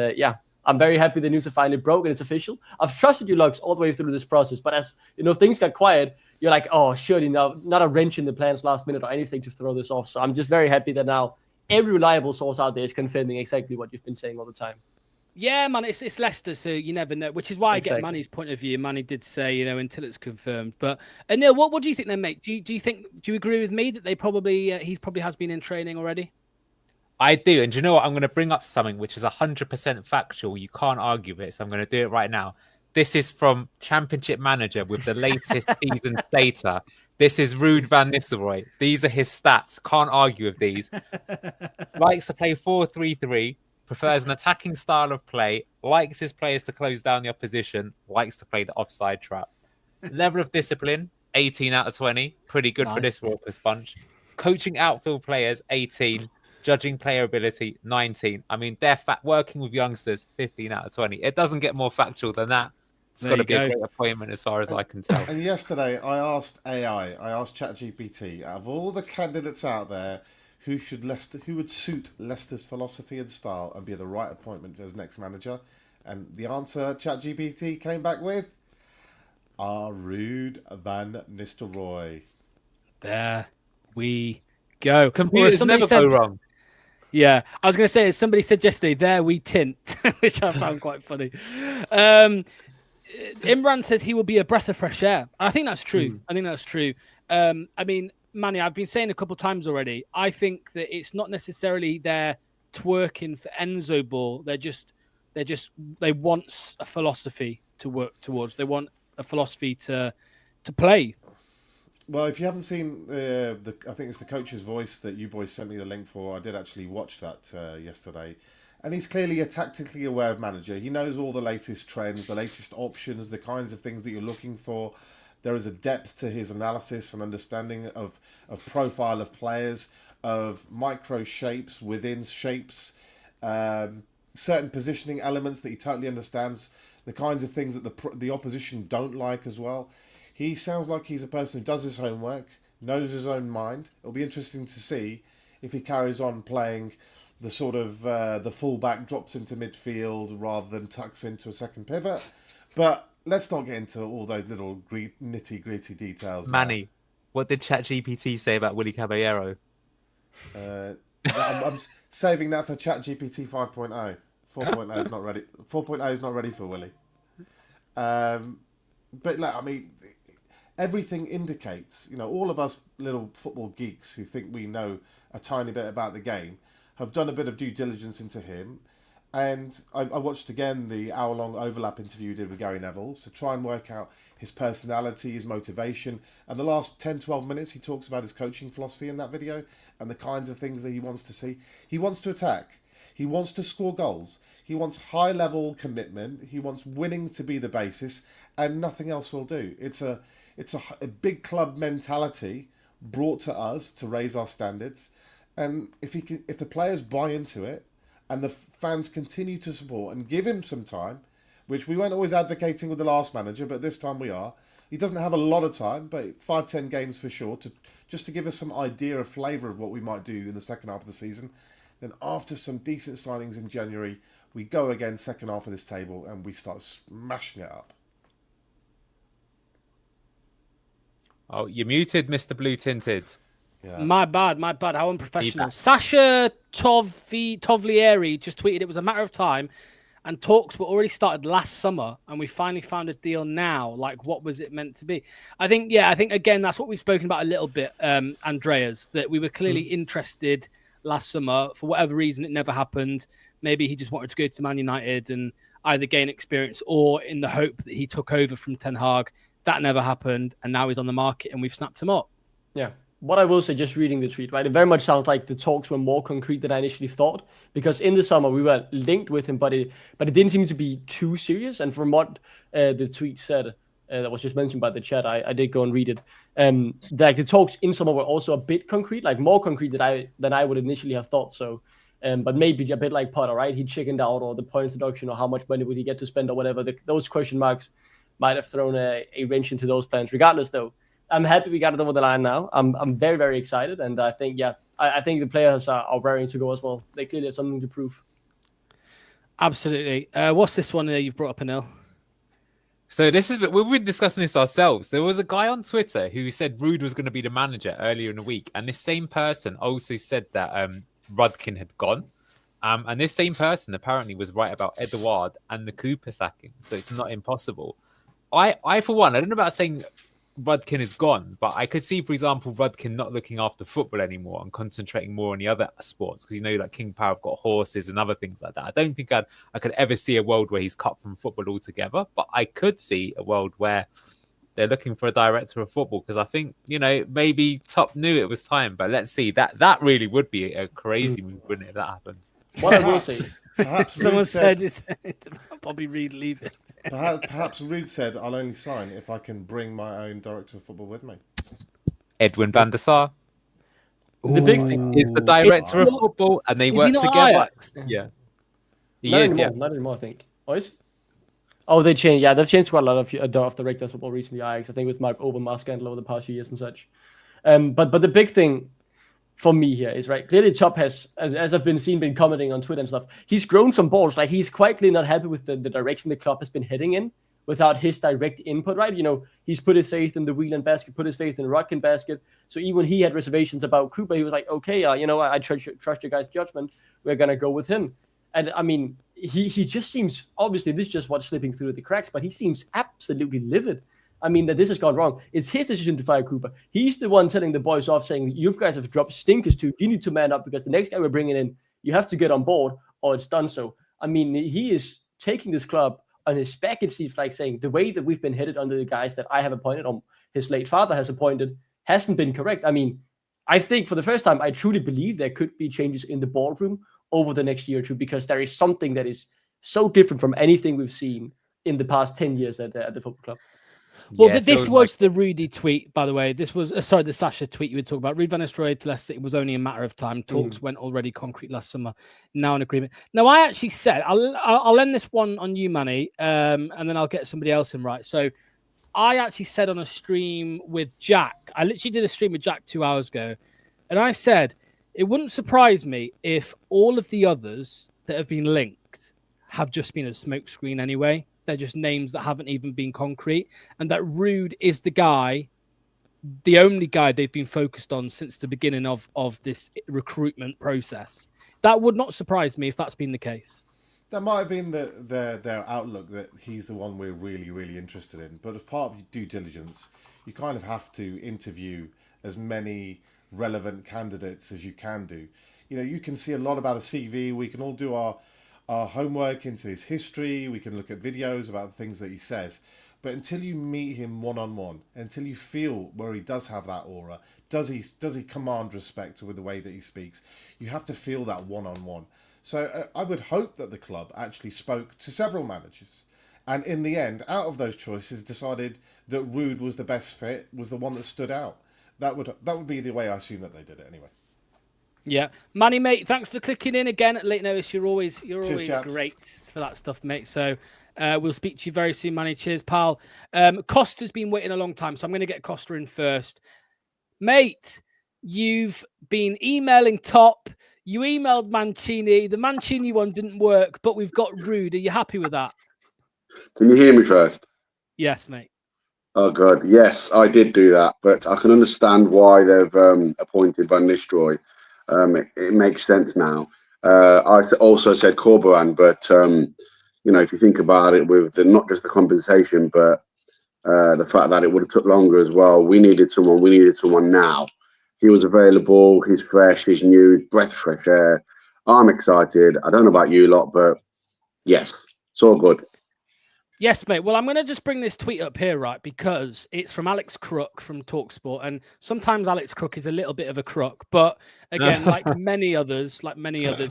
I'm very happy the news are finally broke and it's official. I've trusted you, Lux, all the way through this process. But as things got quiet, you're like, oh, surely now, not a wrench in the plans last minute or anything to throw this off. So I'm just very happy that now every reliable source out there is confirming exactly what you've been saying all the time. Yeah, man, it's Leicester, so you never know. Which is why I get Exactly. Manny's point of view. Manny did say, you know, until it's confirmed. But Neil, what do you think then, mate? Do you agree with me that they probably he probably has been in training already? I do. And do you know what? I'm going to bring up something which is 100% factual. You can't argue with it. So I'm going to do it right now. This is from Championship Manager with the latest season's data. This is Ruud van Nistelrooy. These are his stats. Can't argue with these. Likes to play 4-3-3. Prefers an attacking style of play. Likes his players to close down the opposition. Likes to play the offside trap. Level of discipline, 18 out of 20. Pretty good for this raucous bunch. Coaching outfield players, 18. Judging player ability, 19. I mean, they're working with youngsters, 15 out of 20. It doesn't get more factual than that. It's got to be a great appointment as far as I can tell. And yesterday, I asked AI, I asked ChatGPT, out of all the candidates out there, who would suit Leicester's philosophy and style and be the right appointment as next manager? And the answer ChatGPT came back with, Ruud van Nistelrooy. There we go. Computers never go wrong. Yeah, I was going to say, as somebody said yesterday, there we tint, which I found quite funny. Imran says he will be a breath of fresh air. I think that's true. I think that's true. I mean, Manny, I've been saying a couple of times already, I think that it's not necessarily they're twerking for Enzo ball. They want a philosophy to work towards. They want a philosophy to play. Well, if you haven't seen I think it's the Coach's Voice that you boys sent me the link for. I did actually watch that yesterday. And he's clearly a tactically aware manager. He knows all the latest trends, the latest options, the kinds of things that you're looking for. There is a depth to his analysis and understanding of profile of players, of micro shapes within shapes, certain positioning elements that he totally understands, the kinds of things that the opposition don't like as well. He sounds like he's a person who does his homework, knows his own mind. It'll be interesting to see if he carries on playing the sort of the fullback drops into midfield rather than tucks into a second pivot. But let's not get into all those little nitty-gritty details. Manny, what did ChatGPT say about Willy Caballero? I'm saving that for ChatGPT 5.0. 4.0 is not ready. 4.0 is not ready for Willy. But I mean, everything indicates, all of us little football geeks who think we know a tiny bit about the game have done a bit of due diligence into him. And I watched again the hour-long overlap interview he did with Gary Neville to try and work out his personality, his motivation. And the last 10, 12 minutes, he talks about his coaching philosophy in that video and the kinds of things that he wants to see. He wants to attack. He wants to score goals. He wants high-level commitment. He wants winning to be the basis, and nothing else will do. It's a big club mentality brought to us to raise our standards. And if the players buy into it, and the fans continue to support and give him some time, which we weren't always advocating with the last manager, but this time we are. He doesn't have a lot of time, but 5-10 games for sure, just to give us some idea of flavour of what we might do in the second half of the season. Then after some decent signings in January, we go again second half of this table and we start smashing it up. Oh, you're muted, Mr. Blue Tinted. Yeah. My bad. How unprofessional. Sasha Tovlieri just tweeted it was a matter of time and talks were already started last summer and we finally found a deal now. Like, what was it meant to be? I think again, that's what we've spoken about a little bit, Andreas, that we were clearly interested last summer. For whatever reason, it never happened. Maybe he just wanted to go to Man United and either gain experience or in the hope that he took over from Ten Hag. That never happened. And now he's on the market and we've snapped him up. Yeah. What I will say, just reading the tweet, right, it very much sounds like the talks were more concrete than I initially thought. Because in the summer, we were linked with him, but it didn't seem to be too serious. And from what the tweet said, that was just mentioned by the chat, I did go and read it. Like the talks in summer were also a bit concrete, like more concrete than I would initially have thought. So, but maybe a bit like Potter, right? He chickened out, or the points deduction, or how much money would he get to spend, or whatever. Those question marks might have thrown a wrench into those plans. Regardless, though, I'm happy we got it over the line now. I'm very, very excited, and I think I think the players are raring to go as well. They clearly have something to prove. Absolutely. What's this one you've brought up, Anil? So we've been discussing this ourselves. There was a guy on Twitter who said Ruud was going to be the manager earlier in the week, and this same person also said that Rudkin had gone. And this same person apparently was right about Edouard and the Cooper sacking, so it's not impossible. I for one, I don't know about saying Rudkin is gone, but I could see, for example, Rudkin not looking after football anymore and concentrating more on the other sports, because like King Power have got horses and other things like that. I don't think I could ever see a world where he's cut from football altogether, but I could see a world where they're looking for a director of football, because I think maybe Top knew it was time, but let's see. That really would be a crazy move, wouldn't it, if that happened? What I will say, Perhaps Someone Ruud said, it's Bobby Reed leaving. perhaps Ruud said, "I'll only sign if I can bring my own director of football with me." Edwin van der Sar the big thing is the director of football, and they Is work he not together. Ajax? Yeah, he not is. anymore. Not anymore, I think. Oh, is? Oh, they changed. Yeah, they've changed quite a lot of directors of football recently. Ajax, I think, with Mark Overmars scandal over the past few years and such. But the big thing for me here is, right, clearly Top has, as I've been commenting on Twitter and stuff, he's grown some balls. Like, he's quite clearly not happy with the direction the club has been heading in without his direct input, right? He's put his faith in the Whelan basket, put his faith in the Rudkin basket. So even when he had reservations about Cooper, he was like, okay, I trust your guys' judgment. We're going to go with him. And I mean, he just seems, obviously this is just what's slipping through the cracks, but he seems absolutely livid. I mean, that this has gone wrong. It's his decision to fire Cooper. He's the one telling the boys off, saying, you guys have dropped stinkers too. You need to man up, because the next guy we're bringing in, you have to get on board or it's done so. I mean, he is taking this club on his back, it seems like, saying the way that we've been headed under the guys that I have appointed, or his late father has appointed, hasn't been correct. I mean, I think for the first time, I truly believe there could be changes in the ballroom over the next year or two, because there is something that is so different from anything we've seen in the past 10 years at the football club. Well, this was the Rudy tweet, by the way. This was, the Sasha tweet you were talking about. Ruud van Nistelrooy to Leicester City was only a matter of time. Talks went already concrete last summer. Now an agreement. Now, I actually said, I'll end this one on you, Manny, and then I'll get somebody else in, right? So I actually said on a stream with Jack, I literally did a stream with Jack 2 hours ago, and I said, it wouldn't surprise me if all of the others that have been linked have just been a smokescreen anyway. They're just names that haven't even been concrete. And that Ruud is the only guy they've been focused on since the beginning of this recruitment process. That would not surprise me if that's been the case. That might have been their outlook, that he's the one we're really, really interested in. But as part of due diligence, you kind of have to interview as many relevant candidates as you can do. You can see a lot about a CV. We can all do our homework into his history. We can look at videos about the things that he says. But until you meet him one-on-one, until you feel where he does have that aura, does he command respect with the way that he speaks, you have to feel that one-on-one. So I would hope that the club actually spoke to several managers, and in the end, out of those choices, decided that Ruud was the best fit, was the one that stood out. That would be the way I assume that they did it anyway. Yeah, Manny, mate, thanks for clicking in again at late notice. You're always chaps. great for that stuff, mate. So we'll speak to you very soon, Manny. Cheers, pal. Costa's been waiting a long time, so I'm going to get Costa in first. Mate, you've been emailing Top. You emailed Mancini. The Mancini one didn't work, but we've got Ruud. Are you happy with that? Can you hear me first? Yes, mate. Oh, God. Yes, I did do that, but I can understand why they've appointed Van Nistelrooy. It makes sense now. I also said Corberan, but if you think about it, with not just the compensation, but the fact that it would have took longer as well. We needed someone now. He was available. He's fresh. He's new. Breath of fresh air. I'm excited. I don't know about you lot, but yes, it's all good. Yes, mate. Well, I'm going to just bring this tweet up here, right, because it's from Alex Crook from TalkSport, and sometimes Alex Crook is a little bit of a crook, but again, like many others,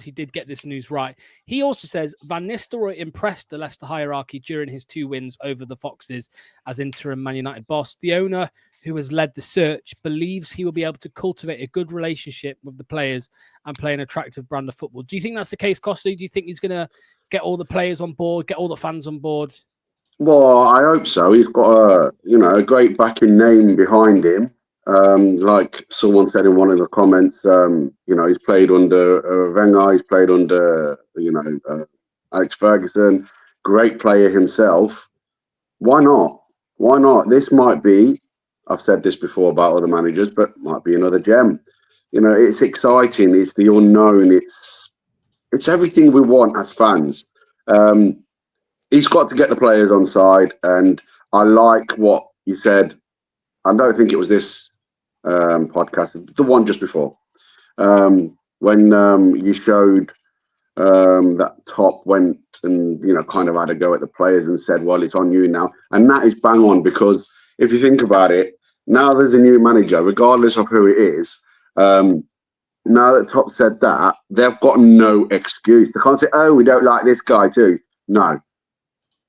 he did get this news right. He also says Van Nistelrooy impressed the Leicester hierarchy during his 2 wins over the Foxes as interim Man United boss. The owner, who has led the search, believes he will be able to cultivate a good relationship with the players and play an attractive brand of football. Do you think that's the case, Costa? Do you think he's going to get all the players on board, get all the fans on board? Well, I hope so. He's got a great backing name behind him. Like someone said in one of the comments, he's played under Wenger, he's played under Alex Ferguson, great player himself. Why not? Why not? This might be, I've said this before about other managers, but might be another gem. It's exciting. It's the unknown. It's It's everything we want as fans. He's got to get the players on side, and I like what you said. I don't think it was this podcast, the one just before, when you showed that Top went and kind of had a go at the players and said, "Well, it's on you now," and that is bang on, because if you think about it, now there's a new manager, regardless of who it is. Now that Top said that, they've got no excuse. They can't say, "Oh, we don't like this guy too." No,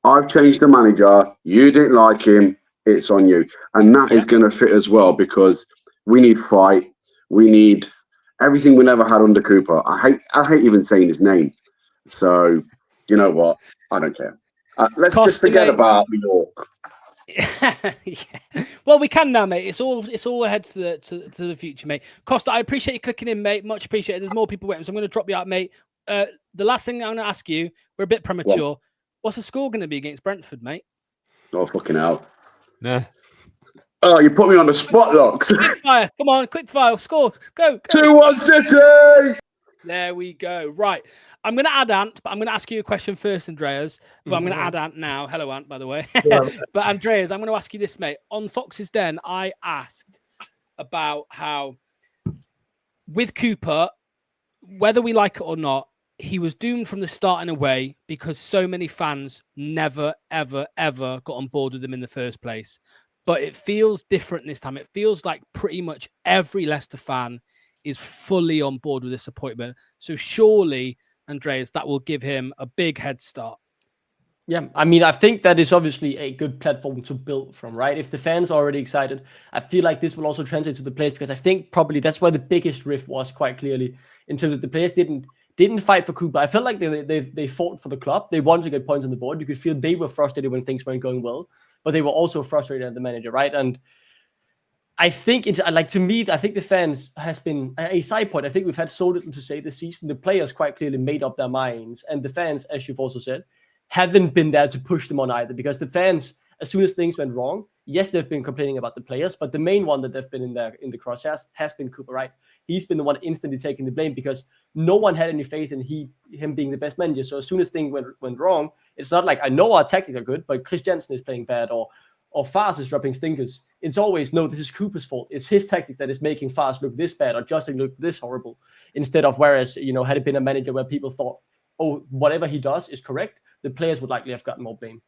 I've changed the manager. You didn't like him. It's on you, and that is going to fit as well, because we need fight. We need everything we never had under Cooper. I hate even saying his name. So, you know what? I don't care. Let's just forget about New York. Yeah. Well, we can now, mate. It's all ahead to the future, mate. Costa, I appreciate you clicking in, mate. Much appreciated. There's more people waiting, so I'm going to drop you out, mate. The last thing I'm going to ask you, we're a bit premature. What's the score going to be against Brentford, mate? Oh, fucking hell. Nah. Oh, you put me on the spot, Locks. Quick fire. Come on, quick fire. Score. Go. 2-1 City! There we go. Right. I'm going to add Ant, but I'm going to ask you a question first, Andreas. But I'm going to add Ant now. Hello, Ant, by the way. But Andreas, I'm going to ask you this, mate. On Fox's Den, I asked about how, with Cooper, whether we like it or not, he was doomed from the start in a way because so many fans never, ever, ever got on board with him in the first place. But it feels different this time. It feels like pretty much every Leicester fan is fully on board with this appointment. So surely, Andreas, that will give him a big head start. Yeah, I mean, I think that is obviously a good platform to build from, right? If the fans are already excited, I feel like this will also translate to the players, because I think probably that's where the biggest rift was, quite clearly, in terms of the players didn't fight for Cooper. I felt like they fought for the club. They wanted to get points on the board. You could feel they were frustrated when things weren't going well, but they were also frustrated at the manager, right? And I think it's like, to me, I think the fans has been a side point. I think we've had so little to say this season. The players quite clearly made up their minds, and the fans, as you've also said, haven't been there to push them on either, because the fans, as soon as things went wrong, yes, they've been complaining about the players, but the main one that they've been in the crosshairs has been Cooper, right? He's been the one instantly taking the blame, because no one had any faith in him being the best manager. So as soon as things went wrong, it's not like, I know our tactics are good, but Chris Jensen is playing bad, or Fars is dropping stinkers. It's always, no, this is Cooper's fault. It's his tactics that is making Fars look this bad, or Justin look this horrible. Instead of, whereas, had it been a manager where people thought, oh, whatever he does is correct, the players would likely have gotten more blame.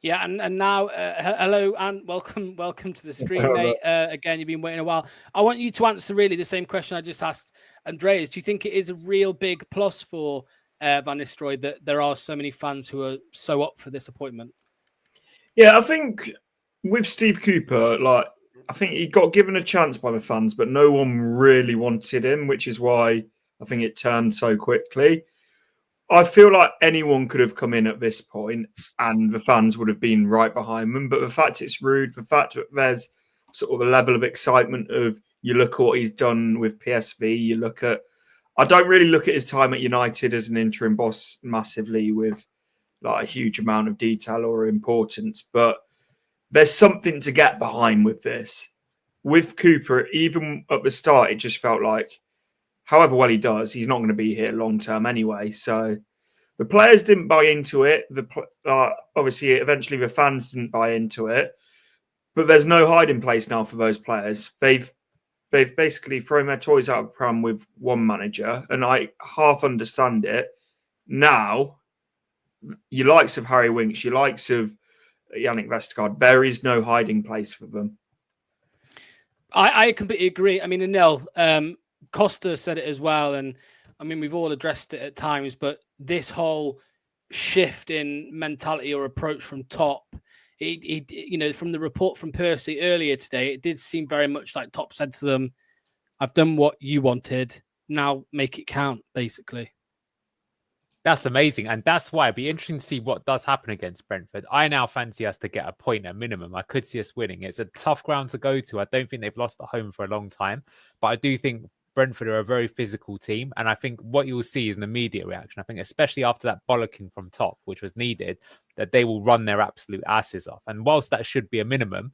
Yeah, and now, hello, and welcome to the stream, mate. Again, you've been waiting a while. I want you to answer really the same question I just asked Andreas. Do you think it is a real big plus for Van Nistelrooy that there are so many fans who are so up for this appointment? Yeah, I think with Steve Cooper, I think he got given a chance by the fans, but no one really wanted him, which is why I think it turned so quickly. I feel like anyone could have come in at this point and the fans would have been right behind them. But the fact it's Ruud, the fact that there's sort of a level of excitement of, you look at what he's done with PSV, I don't really look at his time at United as an interim boss massively with like a huge amount of detail or importance, but there's something to get behind with this. With Cooper, even at the start, it just felt like, however well he does, he's not going to be here long term anyway. So the players didn't buy into it. Obviously, eventually the fans didn't buy into it. But there's no hiding place now for those players. They've basically thrown their toys out of the pram with one manager, and I half understand it. Now, your likes of Harry Winks, your likes of Yannick Vestergaard, there is no hiding place for them. I completely agree. I mean, Anil, Costa said it as well, and I mean, we've all addressed it at times, but this whole shift in mentality or approach from Top, from the report from Percy earlier today, it did seem very much like Top said to them, I've done what you wanted, now make it count, basically. That's amazing. And that's why it'd be interesting to see what does happen against Brentford. I now fancy us to get a point at minimum. I could see us winning. It's a tough ground to go to. I don't think they've lost at home for a long time, but I do think Brentford are a very physical team. And I think what you'll see is an immediate reaction. I think especially after that bollocking from Top, which was needed, that they will run their absolute asses off. And whilst that should be a minimum,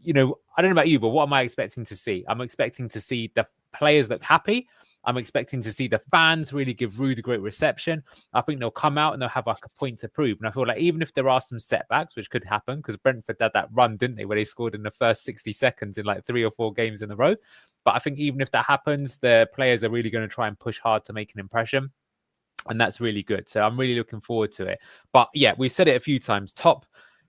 I don't know about you, but what am I expecting to see? I'm expecting to see the players look happy. I'm expecting to see the fans really give Ruud a great reception. I think they'll come out and they'll have like a point to prove. And I feel like even if there are some setbacks, which could happen, because Brentford had that run, didn't they, where they scored in the first 60 seconds in like 3 or 4 games in a row. But I think even if that happens, the players are really going to try and push hard to make an impression. And that's really good. So I'm really looking forward to it. But yeah, we've said it a few times. Top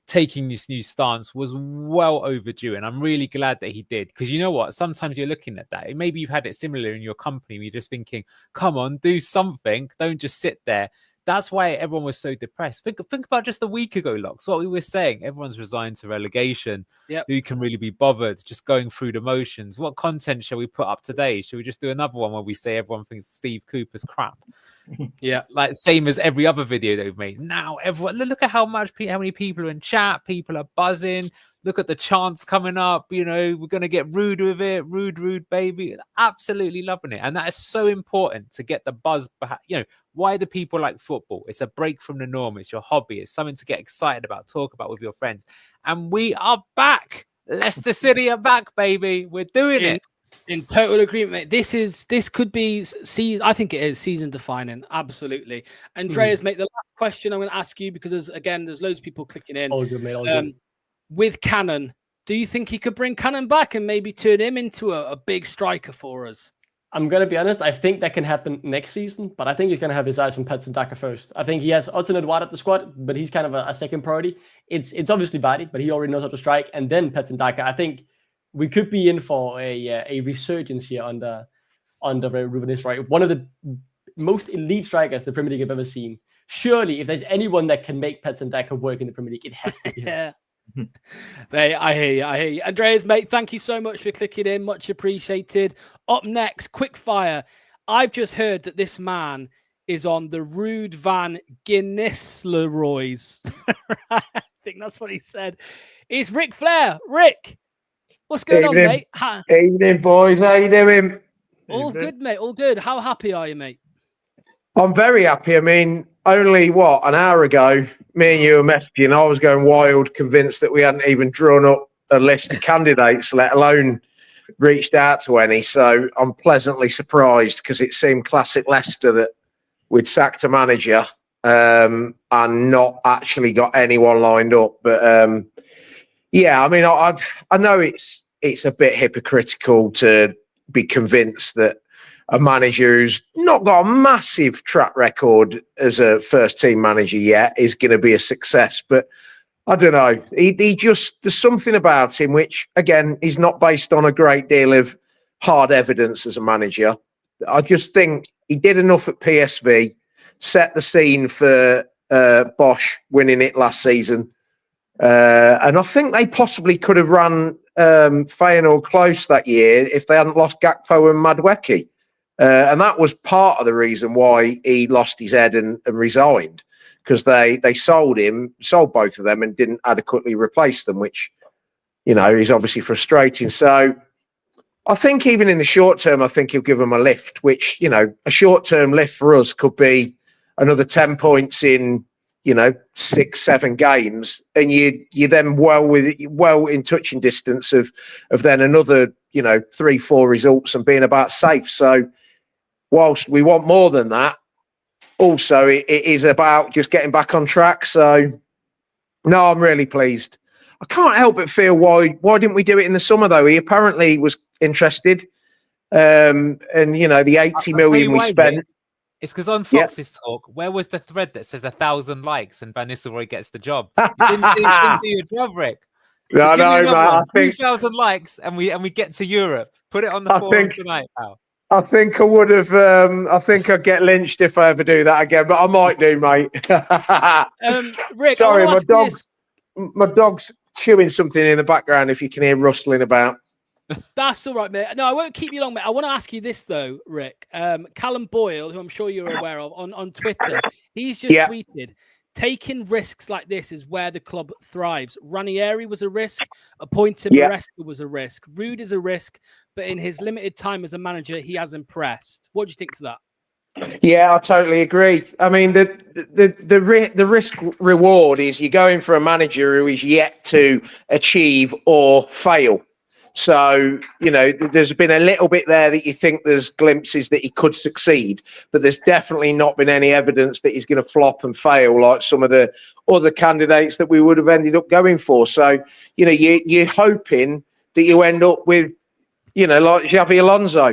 taking this new stance was well overdue. And I'm really glad that he did. Because you know what? Sometimes you're looking at that. Maybe you've had it similar in your company. Where you're just thinking, come on, do something. Don't just sit there. That's why everyone was so depressed. Think about just a week ago, Locks. What we were saying. Everyone's resigned to relegation. Yep. Who can really be bothered? Just going through the motions. What content shall we put up today? Shall we just do another one where we say everyone thinks Steve Cooper's crap? Yeah, like same as every other video that we've made. Now everyone, look at how many people are in chat. People are buzzing. Look at the chants coming up. You know, we're going to get rude with it. Rude, baby. Absolutely loving it. And that is so important to get the buzz back. You know, why do people like football? It's a break from the norm. It's your hobby. It's something to get excited about, talk about with your friends. And we are back. Leicester City are back, baby. We're doing it. In total agreement, mate. This could be season. I think it is season defining. Absolutely. Andreas, mate, the last question I'm going to ask you, because there's loads of people clicking in. All good, mate. All good. With Cannon, do you think he could bring Cannon back and maybe turn him into a big striker for us? I'm going to be honest. I think that can happen next season, but I think he's going to have his eyes on Patson Daka first. I think he has Otton Edouard at the squad, but he's kind of a second priority. It's obviously Vardy, but he already knows how to strike. And then Patson Daka, I think we could be in for a resurgence here under Ruud van Nistelrooy. One of the most elite strikers the Premier League have ever seen. Surely, if there's anyone that can make Patson Daka work in the Premier League, it has to be him. Yeah. Hey, I hear you. Andreas, mate, thank you so much for clicking in. Much appreciated. Up next, quick fire. I've just heard that this man is on the Ruud van Nistelrooys. I think that's what he said. It's Ric Flair. Rick, what's going on, mate? Evening, boys. How you doing? All good, mate. All good. How happy are you, mate? I'm very happy. I mean, only an hour ago, me and you were messaging. I was going wild, convinced that we hadn't even drawn up a list of candidates, let alone reached out to any. So I'm pleasantly surprised, because it seemed classic Leicester that we'd sacked a manager and not actually got anyone lined up. But yeah, I mean, I know it's a bit hypocritical to be convinced that a manager who's not got a massive track record as a first team manager yet is going to be a success. But I don't know. He just, there's something about him which, again, is not based on a great deal of hard evidence as a manager. I just think he did enough at PSV, set the scene for Bosch winning it last season. And I think they possibly could have run Feyenoord close that year if they hadn't lost Gakpo and Madueke. And that was part of the reason why he lost his head and resigned, because they sold both of them and didn't adequately replace them, which, you know, is obviously frustrating. So I think even in the short term, I think he'll give them a lift, which, you know, a short term lift for us could be another 10 points in, you know, 6-7 games, and you then well in touching distance of then another, you know, 3-4 results and being about safe. So whilst we want more than that, also it is about just getting back on track. So no, I'm really pleased. I can't help but feel why didn't we do it in the summer though? He apparently was interested, and you know, the 80 million we spent. Mate. It's because on Fox's talk, where was the thread that says 1,000 likes and Van Nistelrooy gets the job? You didn't do your job, Rick. So no, mate. I think 2,000 likes and we get to Europe. Put it on the forum tonight, pal. I think I would have. I think I'd get lynched if I ever do that again, but I might do, mate. Rick, sorry, my dog's chewing something in the background. If you can hear rustling about. That's all right, mate. No, I won't keep you long, mate. I want to ask you this, though, Rick. Callum Boyle, who I'm sure you're aware of, on Twitter, he's just tweeted, taking risks like this is where the club thrives. Ranieri was a risk. Appointing Maresca was a risk. Ruud is a risk, but in his limited time as a manager, he has impressed. What do you think to that? Yeah, I totally agree. I mean, the risk reward is you're going for a manager who is yet to achieve or fail. So, there's been a little bit there that you think there's glimpses that he could succeed, but there's definitely not been any evidence that he's going to flop and fail like some of the other candidates that we would have ended up going for. So, you're hoping that you end up with, like Xavi Alonso.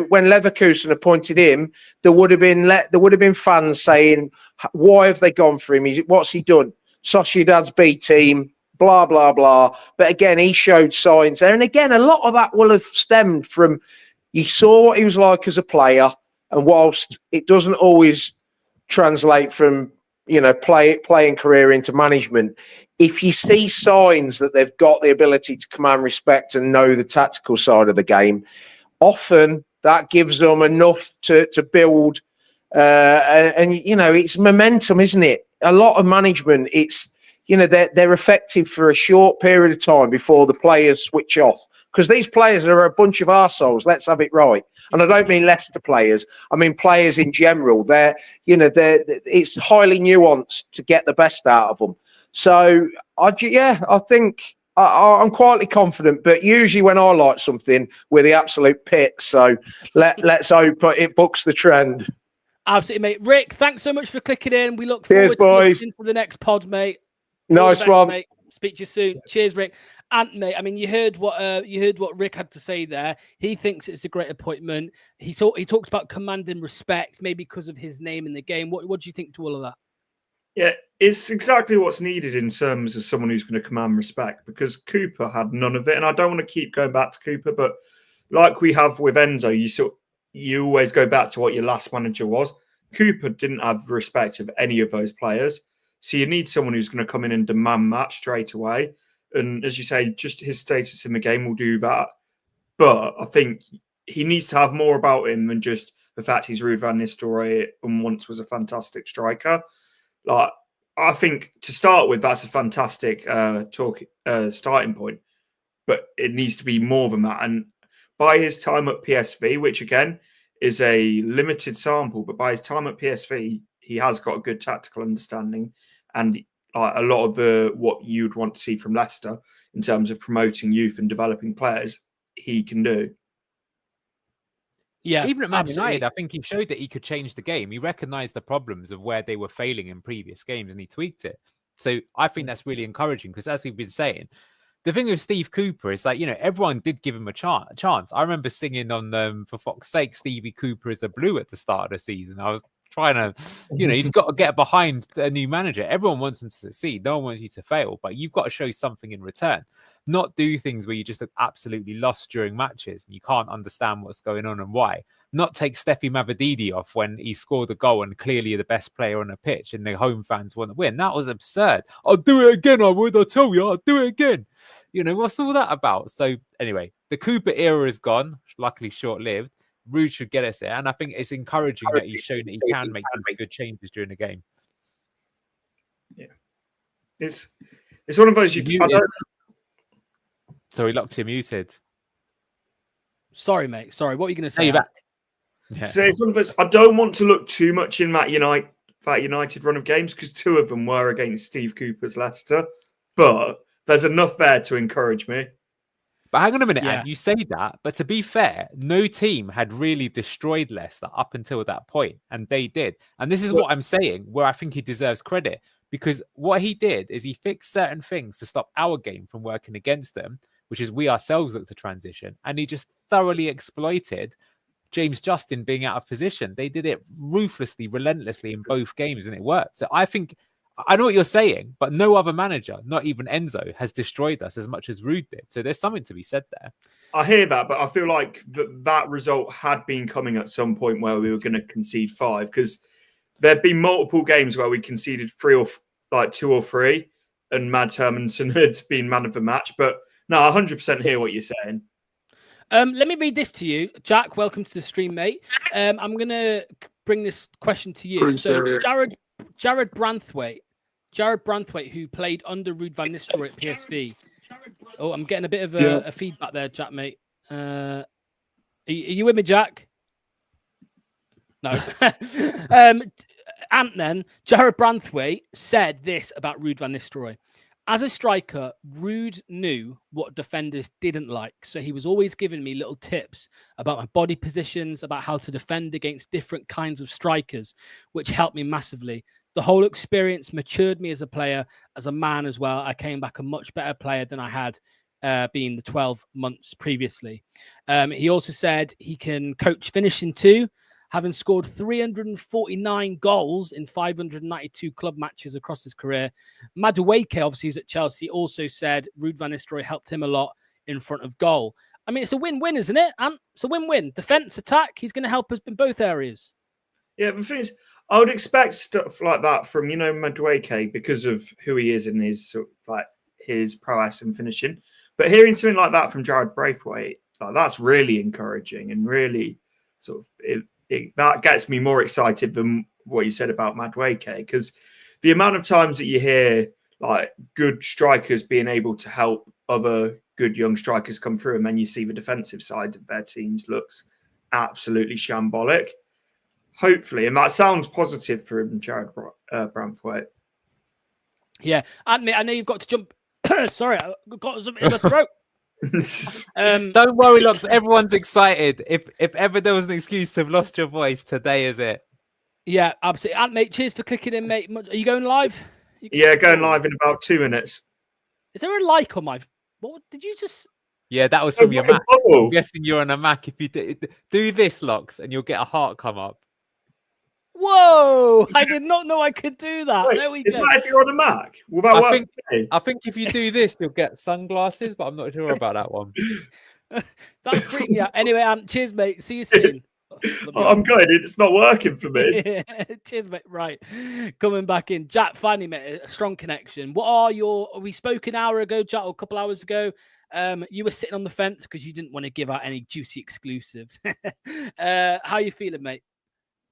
When Leverkusen appointed him, there would have been fans saying, "Why have they gone for him? What's he done? Sociedad's B team." Blah, blah, blah. But again, he showed signs there. And again, a lot of that will have stemmed from you saw what he was like as a player. And whilst it doesn't always translate from, playing career into management, if you see signs that they've got the ability to command respect and know the tactical side of the game, often that gives them enough to build. And it's momentum, isn't it? A lot of management, it's, they're effective for a short period of time before the players switch off. Because these players are a bunch of arseholes, let's have it right. And I don't mean Leicester players, I mean players in general. It's highly nuanced to get the best out of them. So, I think I'm quietly confident, but usually when I like something, we're the absolute pits. So let's hope it bucks the trend. Absolutely, mate. Rick, thanks so much for clicking in. We look Cheers, forward to boys. listening for the next pod, mate. Nice best, one. Mate. Speak to you soon. Cheers, Rick. And mate, I mean, you heard what Rick had to say there. He thinks it's a great appointment. He talked about commanding respect, maybe because of his name in the game. What do you think to all of that? Yeah, it's exactly what's needed in terms of someone who's going to command respect, because Cooper had none of it. And I don't want to keep going back to Cooper, but like we have with Enzo, you always go back to what your last manager was. Cooper didn't have respect of any of those players. So you need someone who's going to come in and demand match straight away. And as you say, just his status in the game will do that. But I think he needs to have more about him than just the fact he's Ruud van Nistelrooy and once was a fantastic striker. Like, I think to start with, that's a fantastic starting point. But it needs to be more than that. And by his time at PSV, which again is a limited sample, but by his time at PSV, he has got a good tactical understanding and a lot of what you'd want to see from Leicester in terms of promoting youth and developing players, he can do. Yeah, even at Man United, I think he showed that he could change the game. He recognised the problems of where they were failing in previous games and he tweaked it. So I think that's really encouraging because, as we've been saying, the thing with Steve Cooper is like, everyone did give him a chance. I remember singing on For Fox's Sake, Stevie Cooper is a blue at the start of the season. I was trying to, you've got to get behind a new manager. Everyone wants him to succeed. No one wants you to fail, but you've got to show something in return. Not do things where you just look absolutely lost during matches and you can't understand what's going on and why. Not take Steffi Mavrodidi off when he scored a goal and clearly the best player on the pitch and the home fans want to win. That was absurd. I'll do it again, I would. I tell you, I'll do it again. What's all that about? So anyway, the Cooper era is gone. Luckily short-lived. Ruud should get us there. And I think it's encouraging that he's shown that he can make these good changes during the game. Yeah. It's one of those Sorry, locked him muted. Sorry, mate. Sorry, what were you going to say? Hey, back. Yeah. So it's one of those. I don't want to look too much in that United run of games because two of them were against Steve Cooper's Leicester, but there's enough there to encourage me. But hang on a minute, Ant, you say that, but to be fair, no team had really destroyed Leicester up until that point, and they did. And this is what I'm saying, where I think he deserves credit, because what he did is he fixed certain things to stop our game from working against them, which is we ourselves look to transition, and he just thoroughly exploited James Justin being out of position. They did it ruthlessly, relentlessly in both games, and it worked. So I think, I know what you're saying, but no other manager, not even Enzo, has destroyed us as much as Ruud did. So there's something to be said there. I hear that, but I feel like that result had been coming at some point where we were going to concede 5, because there'd been multiple games where we conceded 2 or 3, and Mads Hermansen had been man of the match. But no, I 100% hear what you're saying. Let me read this to you. Jack, welcome to the stream, mate. I'm going to bring this question to you. So Jared Branthwaite, who played under Ruud van Nistelrooy at PSV. Oh, I'm getting a bit of a feedback there, Jack, mate. Are you with me, Jack? No. And then Jared Branthwaite said this about Ruud van Nistelrooy. As a striker, Ruud knew what defenders didn't like. So he was always giving me little tips about my body positions, about how to defend against different kinds of strikers, which helped me massively. The whole experience matured me as a player, as a man as well. I came back a much better player than I had been the 12 months previously. He also said he can coach finishing too, having scored 349 goals in 592 club matches across his career. Madueke, obviously, who's at Chelsea, also said Ruud van Nistelrooy helped him a lot in front of goal. I mean, it's a win-win, isn't it? And it's a win-win. Defense, attack, he's going to help us in both areas. Yeah, but the thing is, I would expect stuff like that from, Madueke because of who he is and his prowess and finishing. But hearing something like that from Jared Braithwaite, that's really encouraging and really sort of that gets me more excited than what you said about Madueke, because the amount of times that you hear good strikers being able to help other good young strikers come through, and then you see the defensive side of their teams looks absolutely shambolic. Hopefully, and that sounds positive for him, Jared Braithwaite. Yeah, and I know you've got to jump. Sorry, I got something in the throat. Don't worry, Locks. Everyone's excited. If ever there was an excuse to have lost your voice, today is it. Yeah, absolutely. And mate, cheers for clicking in, mate. Are you going live? Yeah, going live in about 2 minutes. Is there a like on my? What did you just? Yeah, that was from your Mac. I'm guessing you're on a Mac. If you do this, Locks, and you'll get a heart come up. Whoa! I did not know I could do that. Wait, there we is go. that if you're on a Mac? Will that work? I think if you do this, you'll get sunglasses, but I'm not sure about that one. That freaked me out. Anyway, cheers, mate. See you soon. I'm good. It's not working for me. Cheers, mate. Right. Coming back in. Jack, finally, mate, a strong connection. We spoke an hour ago, Jack, or a couple hours ago. You were sitting on the fence because you didn't want to give out any juicy exclusives. How you feeling, mate?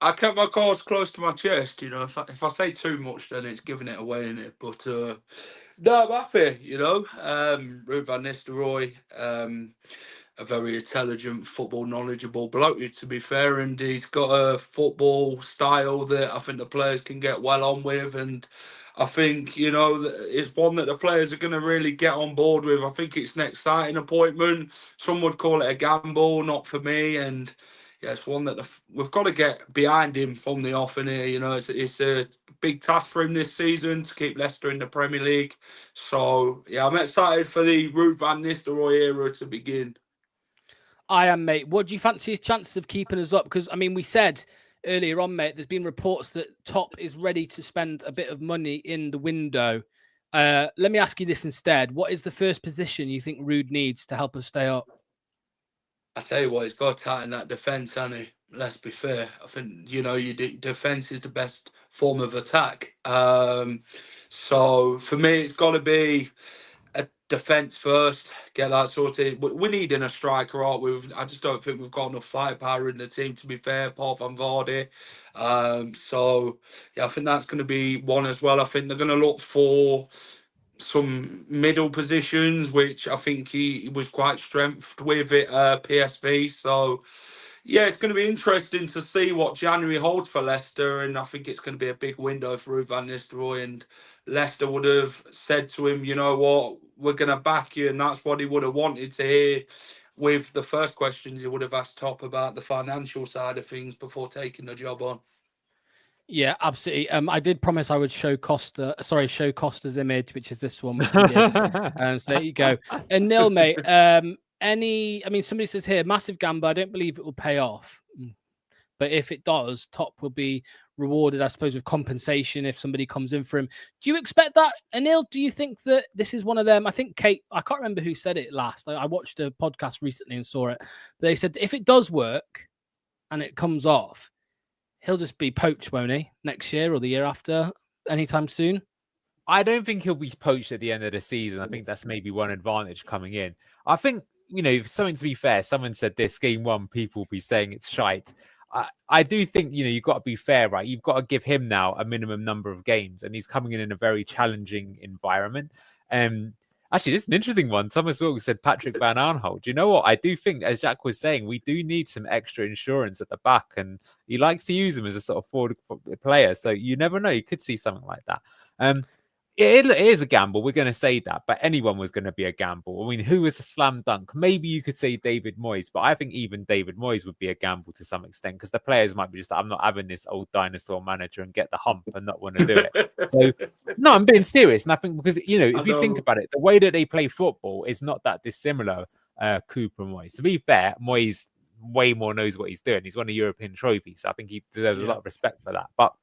I kept my cards close to my chest, If I say too much, then it's giving it away, innit? But no, I'm happy, Ruud van Nistelrooy, a very intelligent, football knowledgeable bloke, to be fair, and he's got a football style that I think the players can get well on with, and I think, it's one that the players are going to really get on board with. I think it's an exciting appointment. Some would call it a gamble, not for me, and yeah, it's one that we've got to get behind him from the off in here. It's a big task for him this season to keep Leicester in the Premier League. So, yeah, I'm excited for the Ruud van Nistelrooy era to begin. I am, mate. What do you fancy his chances of keeping us up? Because, we said earlier on, mate, there's been reports that Top is ready to spend a bit of money in the window. Let me ask you this instead. What is the first position you think Ruud needs to help us stay up? I tell you what, he's got to tighten that defence, hasn't he? Let's be fair. I think, your defence is the best form of attack. So for me, it's got to be a defence first, get that sorted. We need a striker, aren't we? I just don't think we've got enough firepower in the team, to be fair, apart from Vardy. So, yeah, I think that's going to be one as well. I think they're going to look for some middle positions, which I think he was quite strengthened with at PSV. So, yeah, it's going to be interesting to see what January holds for Leicester, and I think it's going to be a big window for Ruud van Nistelrooy, and Leicester would have said to him, you know what, we're going to back you, and that's what he would have wanted to hear with the first questions he would have asked Top about the financial side of things before taking the job on. Yeah, absolutely. I did promise I would show Costa's image, which is this one, which he did. So there you go. And Neil, mate, somebody says here, massive gamble. I don't believe it will pay off. But if it does, Top will be rewarded, I suppose, with compensation if somebody comes in for him. Do you expect that? And Neil, do you think that this is one of them? I think Kate, I can't remember who said it last. I watched a podcast recently and saw it. They said if it does work and it comes off, he'll just be poached, won't he? Next year or the year after, anytime soon? I don't think he'll be poached at the end of the season. I think that's maybe one advantage coming in. I think, something to be fair, someone said this game one, people will be saying it's shite. I do think, you've got to be fair, right? You've got to give him now a minimum number of games, and he's coming in a very challenging environment. Actually, this is an interesting one. Thomas Wilkes said Patrick Van Aanholt. Do you know what? I do think, as Jack was saying, we do need some extra insurance at the back, and he likes to use them as a sort of forward player. So you never know. You could see something like that. It is a gamble. We're going to say that, but anyone was going to be a gamble. I mean, who was a slam dunk? Maybe you could say David Moyes, but I think even David Moyes would be a gamble to some extent because the players might be just, I'm not having this old dinosaur manager and get the hump and not want to do it. So, no, I'm being serious. And I think because, if you think about it, the way that they play football is not that dissimilar, Cooper and Moyes. To be fair, Moyes way more knows what he's doing. He's won a European trophy, so I think he deserves a lot of respect for that. But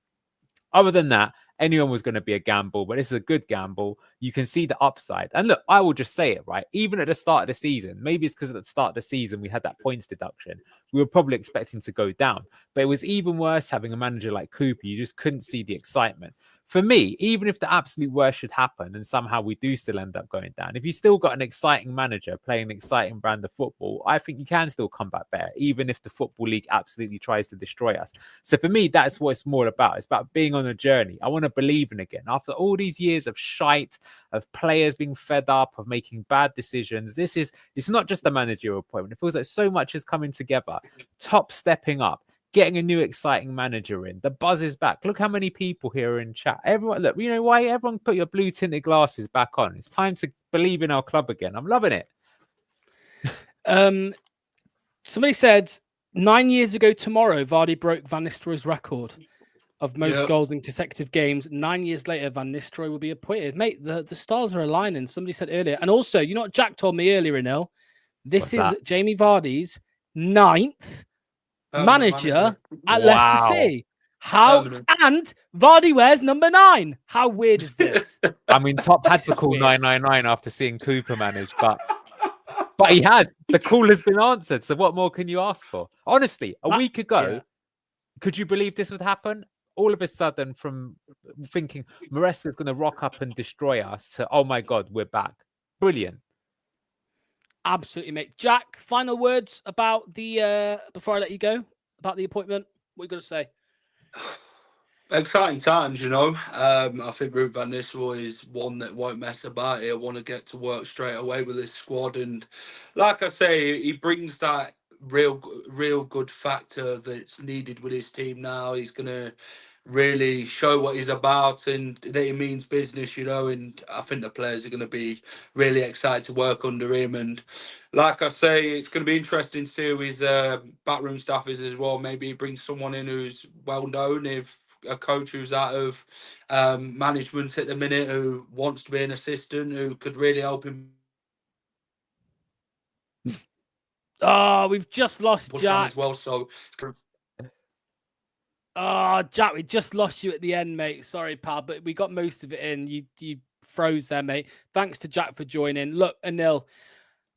other than that, anyone was going to be a gamble, but this is a good gamble. You can see the upside. And look, I will just say it, right? Even at the start of the season, maybe it's because at the start of the season we had that points deduction. We were probably expecting to go down. But it was even worse having a manager like Cooper. You just couldn't see the excitement. For me, even if the absolute worst should happen and somehow we do still end up going down, if you still got an exciting manager playing an exciting brand of football, I think you can still come back better, even if the Football League absolutely tries to destroy us. So for me, that's what it's more about. It's about being on a journey. I want to believe in again. After all these years of shite, of players being fed up, of making bad decisions, it's not just a managerial appointment. It feels like so much is coming together. Top stepping up. Getting a new exciting manager in. The buzz is back. Look how many people here are in chat. Everyone, look, you know why? Everyone put your blue tinted glasses back on. It's time to believe in our club again. I'm loving it. Somebody said 9 years ago tomorrow, Vardy broke Van Nistelrooy's record of most goals in consecutive games. 9 years later, Van Nistelrooy will be appointed. Mate, the stars are aligning. Somebody said earlier. And also, you know what Jack told me earlier, Anil? This is Jamie Vardy's 9th manager at Leicester City. And Vardy wears number 9. How weird is this? I mean, Top had to call 999 after seeing Cooper manage, but he has. The call has been answered. So what more can you ask for? Honestly, a week ago, could you believe this would happen? All of a sudden, from thinking Maresca's going to rock up and destroy us to, oh my God, we're back. Brilliant. Absolutely, mate. Jack, final words about the before I let you go about the appointment. What are you going to say? Exciting times, I think Ruud van Nistelrooy is one that won't mess about. He'll want to get to work straight away with his squad, and like I say, he brings that real good factor that's needed with his team now. He's going to really show what he's about and that he means business, and I think the players are going to be really excited to work under him. And like I say, it's going to be interesting to see who his backroom staff is as well. Maybe he brings someone in who's well known, if a coach who's out of management at the minute, who wants to be an assistant, who could really help him. Oh, we've just lost Jack as well, so Jack, we just lost you at the end, mate. Sorry, pal, but we got most of it in. You froze there, mate. Thanks to Jack for joining. Look, Anil,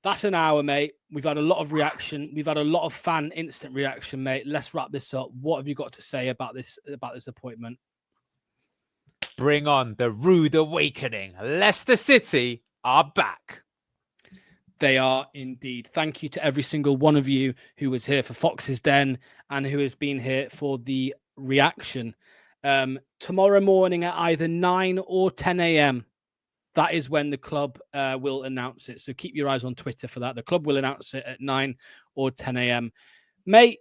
that's an hour, mate. We've had a lot of reaction. We've had a lot of fan instant reaction, mate. Let's wrap this up. What have you got to say about this appointment? Bring on the rude awakening. Leicester City are back. They are indeed. Thank you to every single one of you who was here for Fox's Den and who has been here for the reaction. Tomorrow morning at either 9 or 10 a.m. That is when the club will announce it. So keep your eyes on Twitter for that. The club will announce it at 9 or 10 a.m. Mate,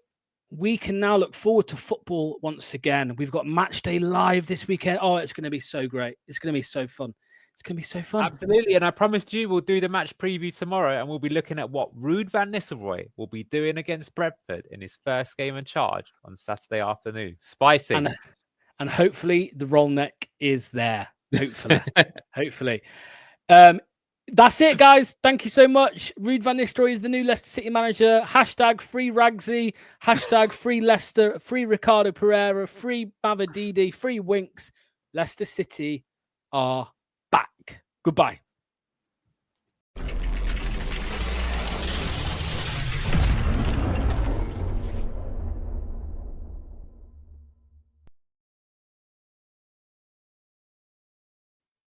we can now look forward to football once again. We've got match day live this weekend. Oh, it's going to be so great. It's going to be so fun. It's going to be so fun. Absolutely. And I promised you we'll do the match preview tomorrow and we'll be looking at what Ruud van Nistelrooy will be doing against Brentford in his first game in charge on Saturday afternoon. Spicy. And hopefully the roll neck is there. Hopefully. Hopefully. That's it, guys. Thank you so much. Ruud van Nistelrooy is the new Leicester City manager. Hashtag free Ragsy. Hashtag free Leicester. Free Ricardo Pereira. Free Mavadidi. Free Winks. Leicester City are back. Goodbye.